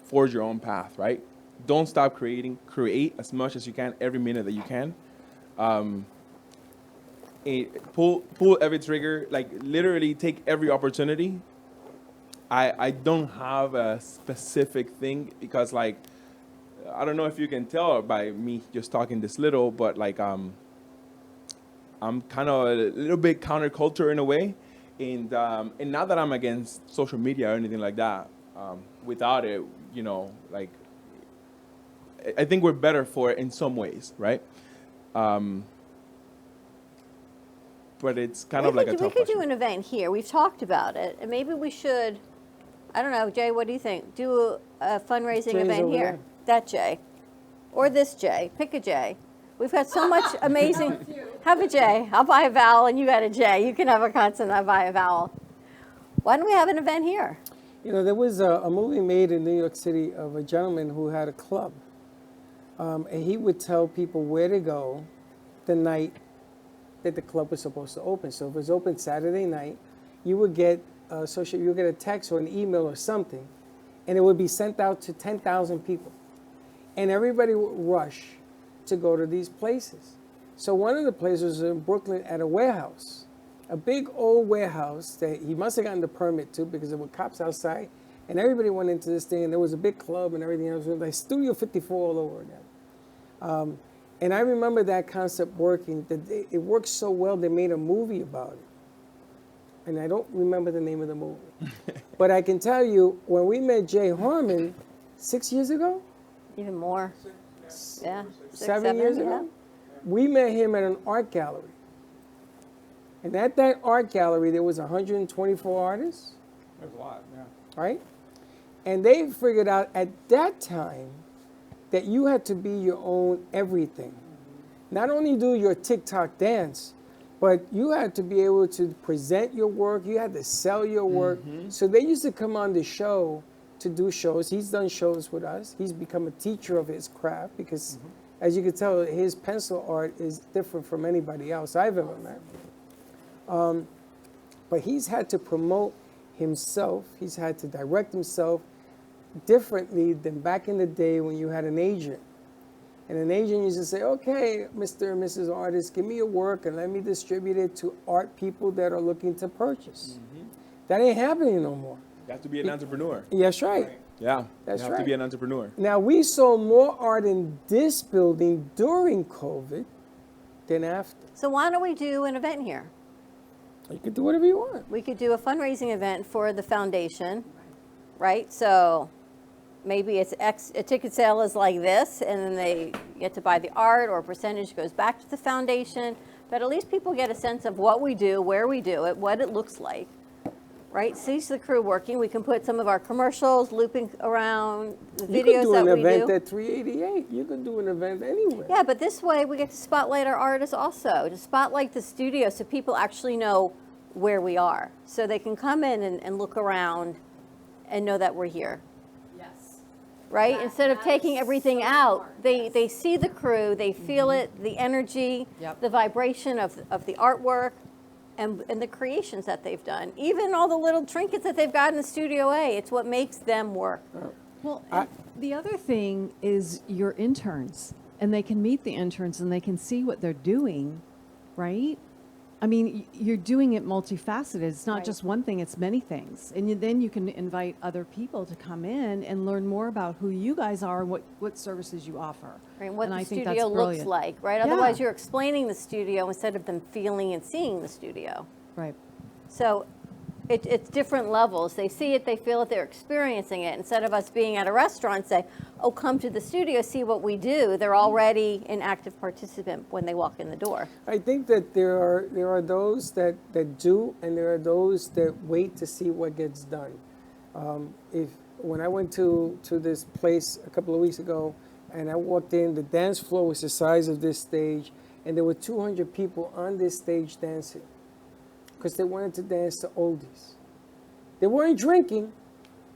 forge your own path, right? Don't stop creating. Create as much as you can every minute that you can. Pull every trigger, like literally take every opportunity. I don't have a specific thing because like, I don't know if you can tell by me just talking this little, but like I'm kind of a little bit counterculture in a way. And not that I'm against social media or anything like that. Without it, you know, like, I think we're better for it in some ways, right? But it's kind of like a tough We could do an event here. We've talked about it, and maybe we should. I don't know, Jay. What do you think? Do a fundraising Jay's event over here. there. That Jay, or this Jay. Pick a Jay. We've got so much amazing. Have a Jay. I'll buy a vowel, and you got a Jay. You can have a consonant. I'll buy a vowel. Why don't we have an event here? You know, there was a movie made in New York City of a gentleman who had a club. And he would tell people where to go the night that the club was supposed to open. So if it was open Saturday night, you would get you would get a text or an email or something, and it would be sent out to 10,000 people. And everybody would rush to go to these places. So one of the places was in Brooklyn at a warehouse. A big old warehouse that he must have gotten the permit to because there were cops outside, and everybody went into this thing, and there was a big club and everything else. It was like Studio 54 all over again. And I remember that concept working. It worked so well they made a movie about it. And I don't remember the name of the movie. But I can tell you, when we met Jay Harmon 6 years ago? Even more. Yeah. 7 years ago? We met him at an art gallery. And at that art gallery, there was 124 artists. There's a lot, yeah. Right? And they figured out at that time that you had to be your own everything. Not only do your TikTok dance, but you had to be able to present your work. You had to sell your work. So they used to come on the show to do shows. He's done shows with us. He's become a teacher of his craft because, as you can tell, his pencil art is different from anybody else I've ever met. But he's had to promote himself. He's had to direct himself differently than back in the day when you had an agent. And an agent used to say, okay, Mr. and Mrs. Artist, give me your work and let me distribute it to art people that are looking to purchase. That ain't happening no more. You have to be an entrepreneur. That's right. Yeah, That's you have right. to be an entrepreneur. Now, we sold more art in this building during COVID than after. So why don't we do an event here? You could do whatever you want. We could do a fundraising event for the foundation, right? So maybe it's a ticket sale is like this, and then they get to buy the art, or a percentage goes back to the foundation. But at least people get a sense of what we do, where we do it, what it looks like, right? Sees the crew working. We can put some of our commercials looping around the videos that we do. You could do an event at 388. You could do an event anywhere. Yeah, but this way we get to spotlight our artists also, to spotlight the studio so people actually know where we are. So they can come in and look around and know that we're here. Yes. Right? Instead of taking everything out, they see the crew, they feel it, the energy, the vibration of the artwork, and the creations that they've done. Even all the little trinkets that they've got in the Studio A, it's what makes them work. Well, the other thing is your interns, and they can meet the interns and they can see what they're doing, right? I mean, you're doing it multifaceted. It's not just one thing, it's many things. And then you can invite other people to come in and learn more about who you guys are and what services you offer. Right, what and the I think studio that's looks brilliant. like, right? Yeah. Otherwise, you're explaining the studio instead of them feeling and seeing the studio. Right. So it's different levels. They see it, they feel it, they're experiencing it. Instead of us being at a restaurant, say, oh, come to the studio, see what we do. They're already an active participant when they walk in the door. I think that there are those that do, and there are those that wait to see what gets done. When I went to this place a couple of weeks ago, and I walked in, the dance floor was the size of this stage, and there were 200 people on this stage dancing because they wanted to dance to oldies. They weren't drinking,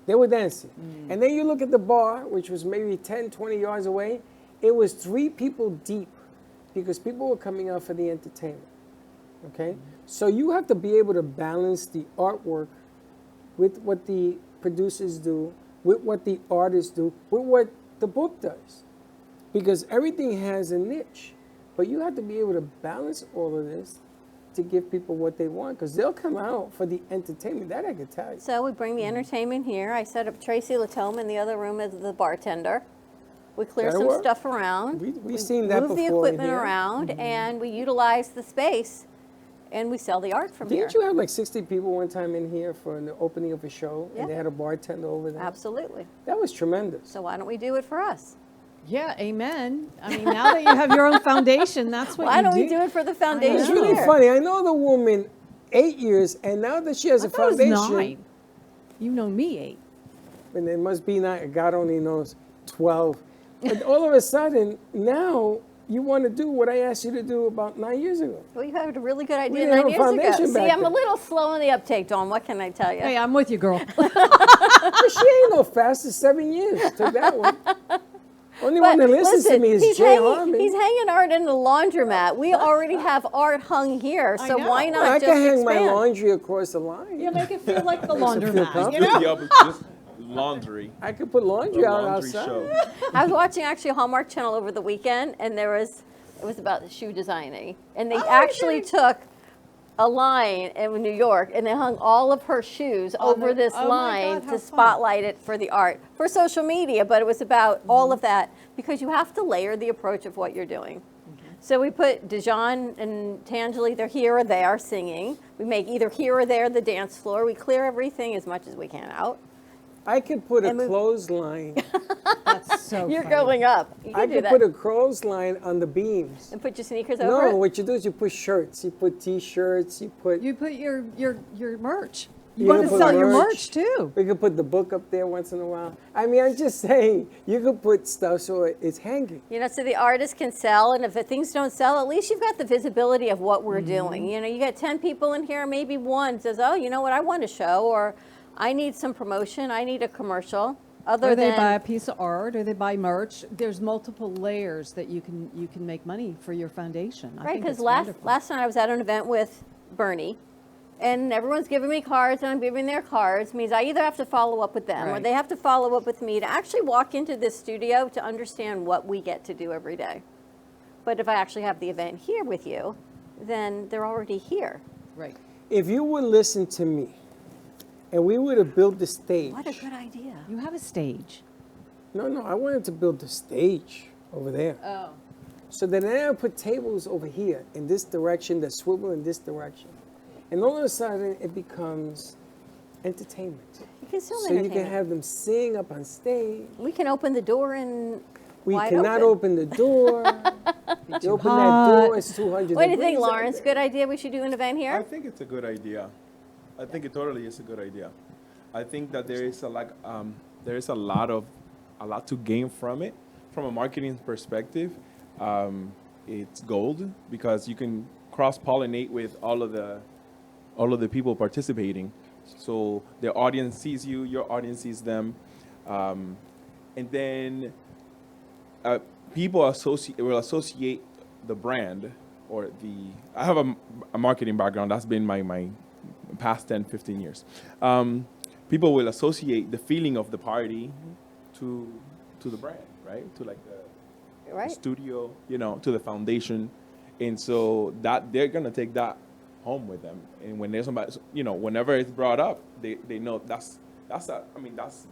They were dancing. And then you look at the bar, which was maybe 10, 20 yards away, it was 3 people deep because people were coming out for the entertainment. Okay? So you have to be able to balance the artwork with what the producers do, with what the artists do, with what the book does. Because everything has a niche. But you have to be able to balance all of this to give people what they want, because they'll come out for the entertainment. That I could tell you. So we bring the entertainment here. I set up Tracy Latome in the other room as the bartender. We clear That'll some work. stuff around. We've seen that move the before in equipment here. around, and we utilize the space, and we sell the art from here. Didn't you have like 60 people one time in here for the opening of a show, Yeah. and they had a bartender over there? Absolutely. That was tremendous. So why don't we do it for us? Yeah, amen. I mean, now that you have your own foundation, that's what Why you don't do. we do it for the foundation? It's really here? funny. I know the woman 8 years, and now that she has a thought it was foundation, 9. You've known me 8. and it must be 9. God only knows 12. But all of a sudden, now you want to do what I asked you to do about 9 years ago. Well, you had a really good idea didn't have 9 a years ago. foundation See, back I'm a then. little slow in the uptake, Dawn. What can I tell you? Hey, I'm with you, girl. But she ain't no fast. It's 7 years. Took that one. Only one that listens to me is he's Jay hanging, Harmon. He's hanging art in the laundromat. We already have art hung here, so why not Well, I just can hang my expand? laundry across the line. You make it feel like the Makes it feel laundromat. You know? comfortable. Just laundry. I could put laundry The out laundry outside. show. I was watching actually a Hallmark Channel over the weekend, and it was about shoe designing, and they actually took a line in New York, and they hung all of her shoes over this oh my line God, how to fun. spotlight it for the art for social media. But it was about all of that because you have to layer the approach of what you're doing. So we put Dijon and Tangeli, they're here or there singing. We make either here or there the dance floor. We clear everything as much as we can out. I could put a And we- clothesline. That's so You're funny. going up. You I can do could that. put a clothesline on the beams. And put your sneakers over No, it? what you do is you put shirts. You put T-shirts. You put your merch. You You want can to put sell your merch. merch too. We could put the book up there once in a while. I mean, I'm just saying, you could put stuff so it's hanging. You know, so the artist can sell, and if the things don't sell, at least you've got the visibility of what we're doing. You know, you got 10 people in here, maybe one says, oh, you know what, I want to show, or I need some promotion, I need a commercial. Other Or they than buy a piece of art, or they buy merch. There's multiple layers that you can make money for your foundation. I right, think because it's last wonderful. night I was at an event with Bernie, and everyone's giving me cards, and I'm giving their cards. Means I either have to follow up with them, or Right. they have to follow up with me to actually walk into this studio to understand what we get to do every day. But if I actually have the event here with you, then they're already here. Right. If you would listen to me, and we would have built the stage. What a good idea. You have a stage. No, I wanted to build the stage over there. Oh. So then I would put tables over here in this direction that swivel in this direction. And all of a sudden it becomes entertainment. You can still So you can entertainment. have them sing up on stage. We can open the door and We wide cannot open the door. You open that hot. door, it's 200 What do you think, degrees out Lawrence? there. Good idea. We should do an event I here. think it's a good idea. I think it totally is a good idea. I think that there is a lot to gain from it. From a marketing perspective, it's gold because you can cross-pollinate with all of the people participating. So their audience sees you, your audience sees them, and then people will associate the brand or the. I have a marketing background. That's been my past 10, 15 years. People will associate the feeling of the party to the brand, right? To like the studio, to the foundation. And so that they're going to take that home with them. And when there's somebody, whenever it's brought up, they know that's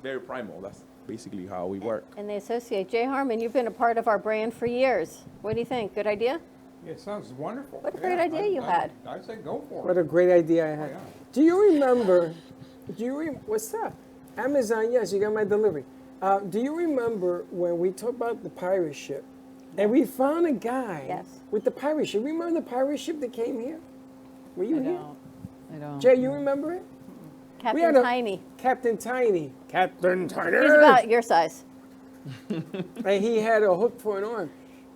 very primal. That's basically how we work. And they associate. Jay Harmon, you've been a part of our brand for years. What do you think? Good idea? Yeah, it sounds wonderful. What a great idea you had. I say go for it. What a great idea I had. Do you remember, what's that? Amazon, yes, you got my delivery. Do you remember when we talked about the pirate ship? And we found a guy with the pirate ship. Remember the pirate ship that came here? Were you here? I don't. Jay, you remember it? We had Captain Tiny. Captain Tiny. Captain Tiny. He's about your size. And he had a hook for an arm.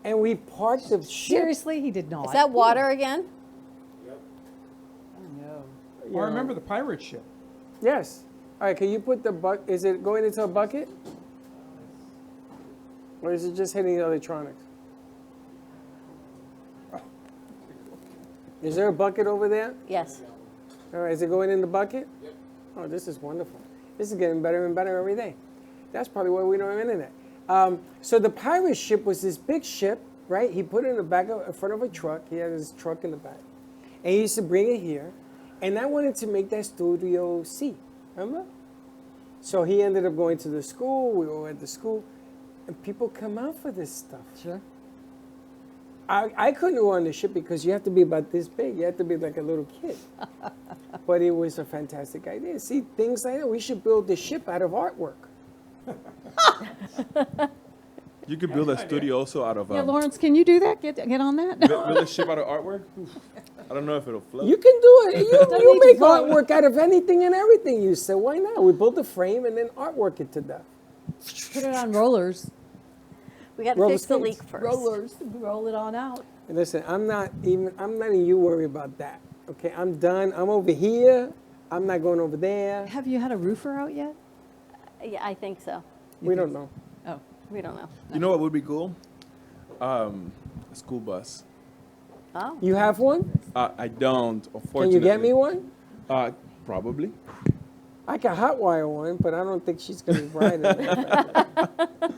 And we parked the ship. Seriously, he did not. Is that water again? Oh, no. I remember the pirate ship. Yes. All right, can you put the is it going into a bucket? Or is it just hitting the electronics? Is there a bucket over there? Yes. All right, is it going in the bucket? Yep. Oh, this is wonderful. This is getting better and better every day. That's probably why we don't have internet. So the pirate ship was this big ship, right? He put it in the back in front of a truck. He had his truck in the back. And he used to bring it here. And I wanted to make that Studio C, remember? So he ended up going to the school. We all went to school. And people come out for this stuff. Sure. I couldn't go on the ship because you have to be about this big. You have to be like a little kid. But it was a fantastic idea. See, things like that. We should build the ship out of artwork. You could build a studio also out of... Yeah, Lawrence, can you do that? Get on that? build a ship out of artworort? I don't know if it'll float. You can do it. You make artwork out of anything and everything, you said. Why not? We build a frame and then artwork it to death. Put it on rollers. We got to fix the leak first. Rollers, roll it on out. And listen, I'm not letting you worry about that. Okay, I'm done. I'm over here. I'm not going over there. Have you had a roofer out yet? Yeah, I think so. We don't know. Oh. We don't know. You know what would be cool? A school bus. Oh. You have one? I don't, unfortunately. Can you get me one? Probably. I can hotwire one, but I don't think she's going to ride it.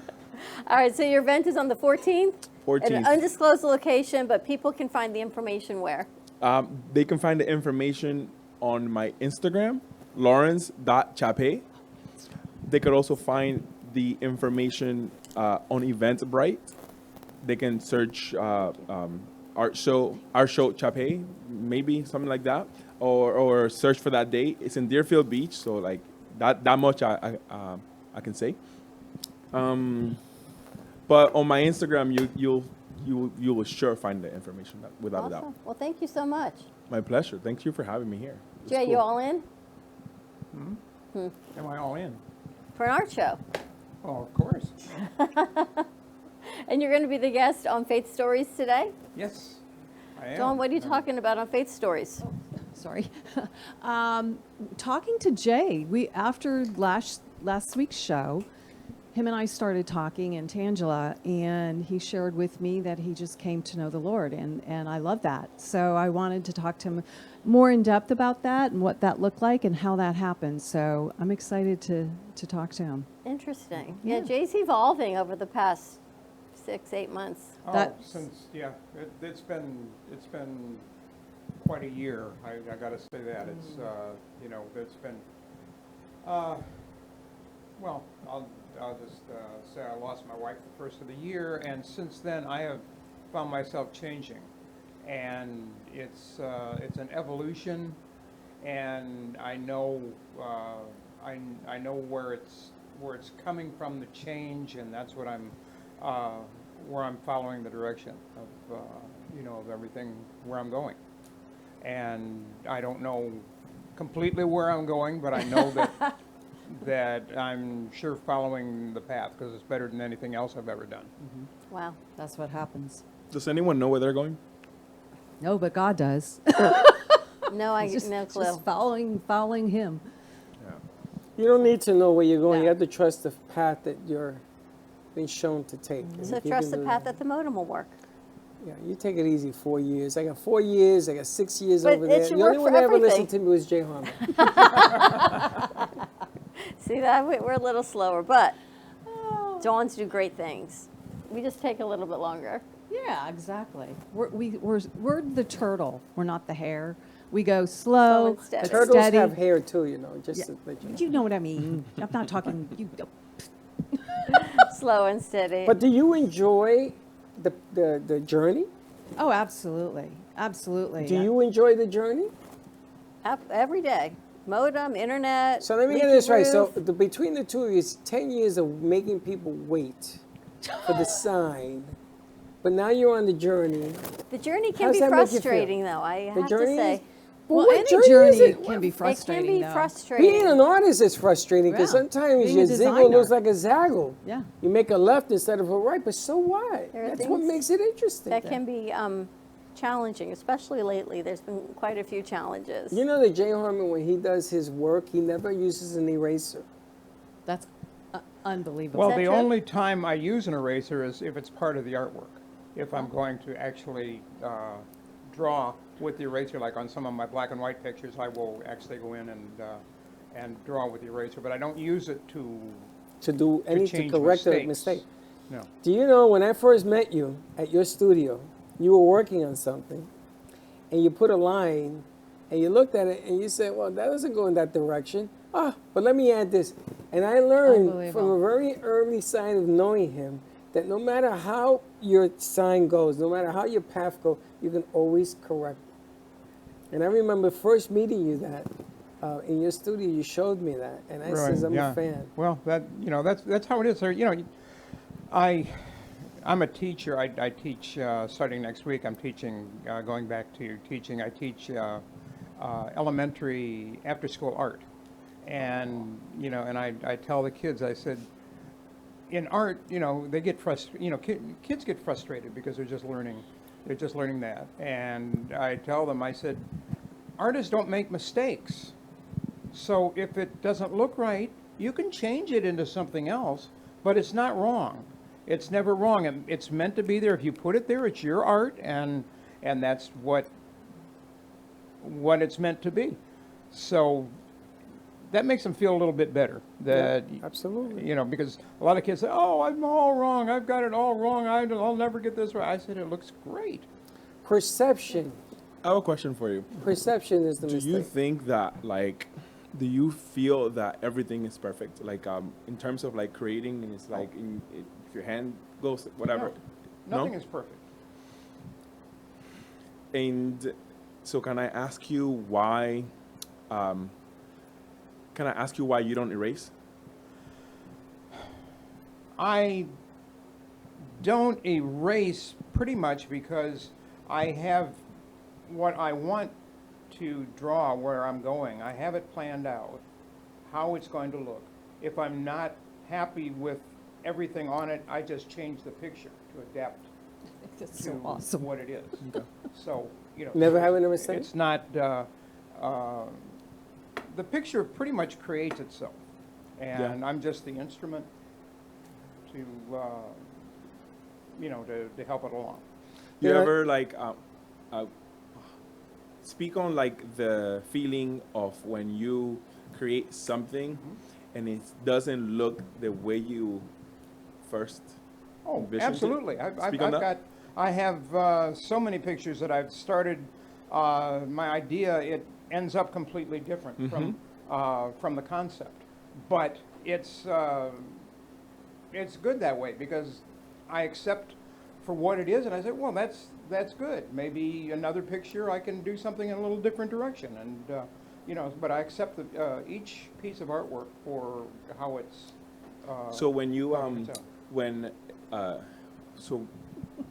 All right, so your event is on the 14th? 14th. At an undisclosed location, but people can find the information where? They can find the information on my Instagram, lawrence.chape. They could also find the information on Eventbrite. They can search Art Show Chape, maybe something like that, or search for that day. It's in Deerfield Beach, so like that much I can say. But on my Instagram, you will sure find the information without a doubt. Well, thank you so much. My pleasure. Thank you for having me here. Jay, you all in? Am I all in? For an art show. Oh, of course. And you're going to be the guest on Faith Stories today? Yes, I am. Dawn, what are you talking about on Faith Stories? Oh, sorry. Talking to Jay. After last week's show, him and I started talking in Tangela, and he shared with me that he just came to know the Lord, and I love that. So I wanted to talk to him more in depth about that and what that looked like and how that happened. So I'm excited to talk to him. Interesting. Yeah, Jay's evolving over the past 6-8 months. It's been quite a year. I got to say that it's it's been well. I'll just say I lost my wife the first of the year, and since then I have found myself changing, and it's an evolution, and I know I know where it's coming from, the change, and that's what where I'm following the direction of of everything where I'm going, and I don't know completely where I'm going, but I know that. That I'm sure following the path because it's better than anything else I've ever done. Mm-hmm. Wow, that's what happens. Does anyone know where they're going? No, but God does. No, I get no clue. Just following Him. Yeah. You don't need to know where you're going. You have to trust the path that you're being shown to take. So trust the path that the modem will work. Yeah, you take it easy. 4 years. I got 4 years. I got 6 years but over there. The only one that ever listened to me was Jay Harmon. See that we're a little slower, but Dawns do great things. We just take a little bit longer. Yeah, exactly. We're the turtle. We're not the hare. We go slow, and steady. Turtles steady. have hair too, Just Yeah. to let you know. You know what I mean. I'm not talking. You. Slow and steady. But do you enjoy the journey? Oh, absolutely, absolutely. Do you enjoy the journey? Every day. Modem, internet. So let me get this right. So between the two of you, it's 10 years of making people wait for the sign. But now you're on the journey. The journey can How be does that make you feel? frustrating, though. I The have journey to say. is- Well, what any journey journey is it? can be frustrating. It can be though. frustrating. Being an artist is frustrating because Yeah. sometimes Being your a ziggle designer. looks like a zaggle. Yeah. You make a left instead of a right, but so what? There are That's what things makes it interesting. That can be challenging, especially lately. There's been quite a few challenges. You know that Jay Harmon, when he does his work, he never uses an eraser. That's unbelievable. Well, the only time I use an eraser is if it's part of the artwork. If I'm going to actually draw with the eraser, like on some of my black and white pictures, I will actually go in and draw with the eraser, but I don't use it to do anything to correct a mistake. No. Do you know, when I first met you at your studio, you were working on something, and you put a line, and you looked at it, and you said, well, that doesn't go in that direction. But let me add this. And I learned from a very early sign of knowing him that no matter how your sign goes, no matter how your path goes, you can always correct it. And I remember first meeting you that in your studio, you showed me that, and I says, I'm a fan. Well, that's how it is. I'm a teacher. I teach starting next week. I'm teaching, going back to teaching. I teach elementary after-school art, and and I tell the kids, I said, in art, they get frustrated. Kids get frustrated because they're just learning that. And I tell them, I said, artists don't make mistakes. So if it doesn't look right, you can change it into something else, but it's not wrong. It's never wrong. And it's meant to be there. If you put it there, it's your art, and that's what it's meant to be. So that makes them feel a little bit better. That absolutely. Because a lot of kids say, "Oh, I'm all wrong. I've got it all wrong. I'll never get this right." I said, "It looks great." Perception. I have a question for you. Perception is the mistake. Do you think that, do you feel that everything is perfect? In terms of creating, and it's if your hand goes, whatever. No, nothing is perfect. And so can I ask you why, you don't erase? I don't erase pretty much because I have what I want to draw, where I'm going. I have it planned out, how it's going to look. If I'm not happy with everything on it, I just change the picture to adapt to what it is. Okay. So, Never having a mistake? It's not, the picture pretty much creates itself. And I'm just the instrument to help it along. You ever speak on the feeling of when you create something and it doesn't look the way you first envisioned absolutely. it? I have so many pictures that I've started. My idea, it ends up completely different from the concept, but it's good that way because I accept for what it is, and I say, well, that's good. Maybe another picture I can do something in a little different direction, and but I accept each piece of artwork for how it's. So when you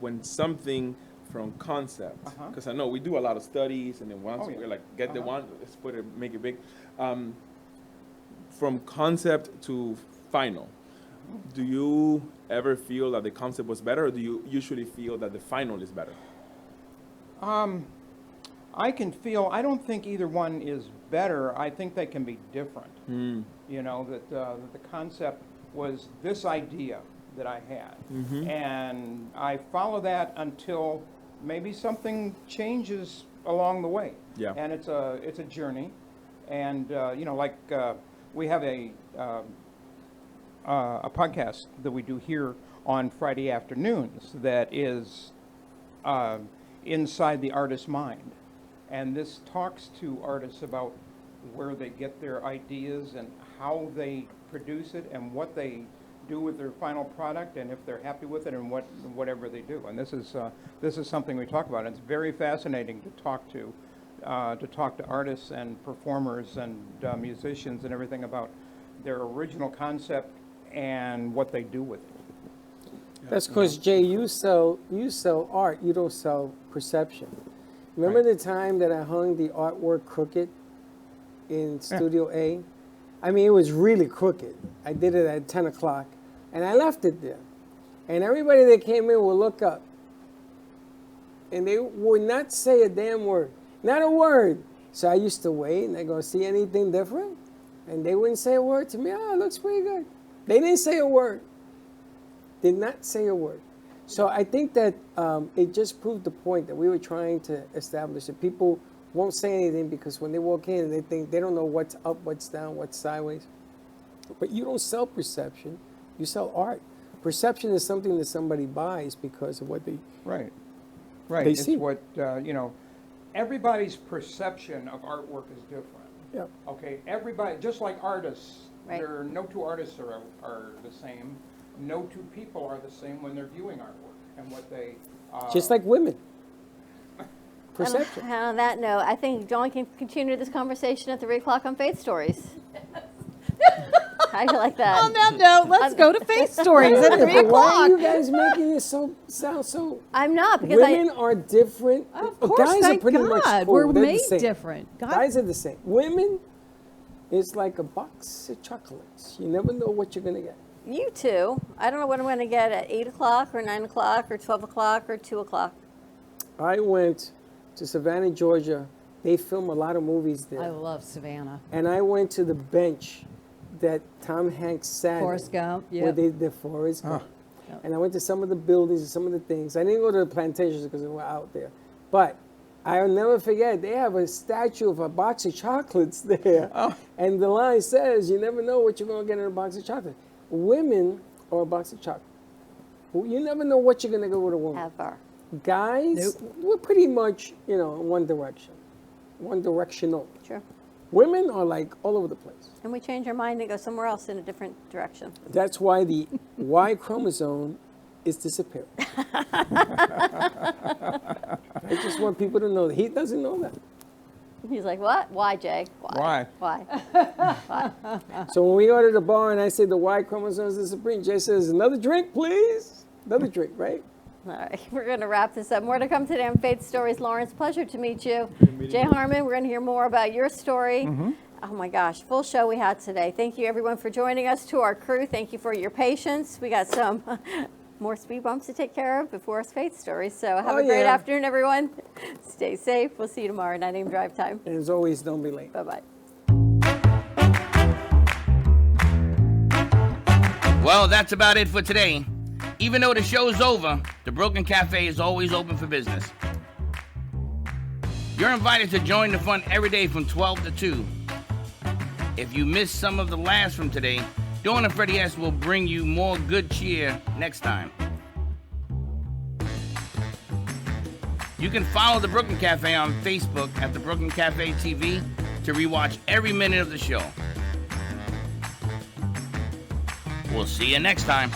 when something from concept, because I know we do a lot of studies, and then once we're get the one, let's put it, make it big. From concept to final, do you ever feel that the concept was better, or do you usually feel that the final is better? I can feel, I don't think either one is better. I think they can be different. That the concept was this idea that I had. And I follow that until maybe something changes along the way. Yeah. And it's a journey. And, we have a podcast that we do here on Friday afternoons that is inside the artist's mind. And this talks to artists about where they get their ideas and how they produce it and what they do with their final product and if they're happy with it and whatever they do. And this is something we talk about. It's very fascinating to talk to artists and performers and musicians and everything about their original concept and what they do with it. That's because, Jay, you sell art, you don't sell perception. Remember the time that I hung the artwork crooked in Studio A? I mean, it was really crooked. I did it at 10 o'clock, and I left it there. And everybody that came in will look up. and they would not say a damn word. Not a word. So I used to wait, and I go, see anything different? And they wouldn't say a word to me. Oh, it looks pretty good. They didn't say a word. Did not say a word. So I think that it just proved the point that we were trying to establish, that people won't say anything because when they walk in, they think they don't know what's up, what's down, what's sideways. But you don't sell perception, you sell art. Perception is something that somebody buys because of what they Right. They It's see. what, everybody's perception of artwork is different. Yeah. Okay, everybody, just like artists, Right. there are no two artists are the same. No two people are the same when they're viewing artwork and what they. just like women. Perception. And on that note, I think John can continue this conversation at 3 o'clock on Faith Stories. How do you like that? On that note, let's go to Faith Stories at 3 Why are o'clock. you guys making it sound so? I'm not, because women are different. Of course, guys are thank pretty God. much cool. We're They're the made same. different. God- Guys are the same. Women, it's like a box of chocolates. You never know what you're gonna get. You too. I don't know what I'm going to get at 8 o'clock or 9 o'clock or 12 o'clock or 2 o'clock. I went to Savannah, Georgia. They film a lot of movies there. I love Savannah. And I went to the bench that Tom Hanks sat Forrest in, Gump, where yep. they did Forrest Gump. And I went to some of the buildings and some of the things. I didn't go to the plantations because they were out there. But I'll never forget, they have a statue of a box of chocolates there. And the line says, you never know what you're going to get in a box of chocolate. Women are a box of chocolate. You never know what you're going to get with a woman. Ever. Guys, we're pretty much, in one direction. One directional. Sure. Women are like all over the place. And we change our mind and go somewhere else in a different direction. That's why the Y chromosome is disappearing. I just want people to know that. He doesn't know that. He's like, what? Why, Jay? Why? Why? Why? So when we go to the bar and I say the Y chromosome is disappearing, Jay says, another drink, please. Another drink, right? All right, we're going to wrap this up. More to come today on Faith Stories. Lawrence, pleasure to meet you. Jay Harmon, we're going to hear more about your story. Oh my gosh, full show we had today. Thank you everyone for joining us. To our crew, thank you for your patience. We got some more speed bumps to take care of before our Faith Stories. So have a great afternoon, everyone. Stay safe. We'll see you tomorrow, 9 a.m. drive time. And as always, don't be late. Bye-bye. Well, that's about it for today. Even though the show's over, the Brooklyn Cafe is always open for business. You're invited to join the fun every day from 12 to 2. If you missed some of the laughs from today, Dawn and Freddie S. will bring you more good cheer next time. You can follow the Brooklyn Cafe on Facebook at the Brooklyn Cafe TV to rewatch every minute of the show. We'll see you next time.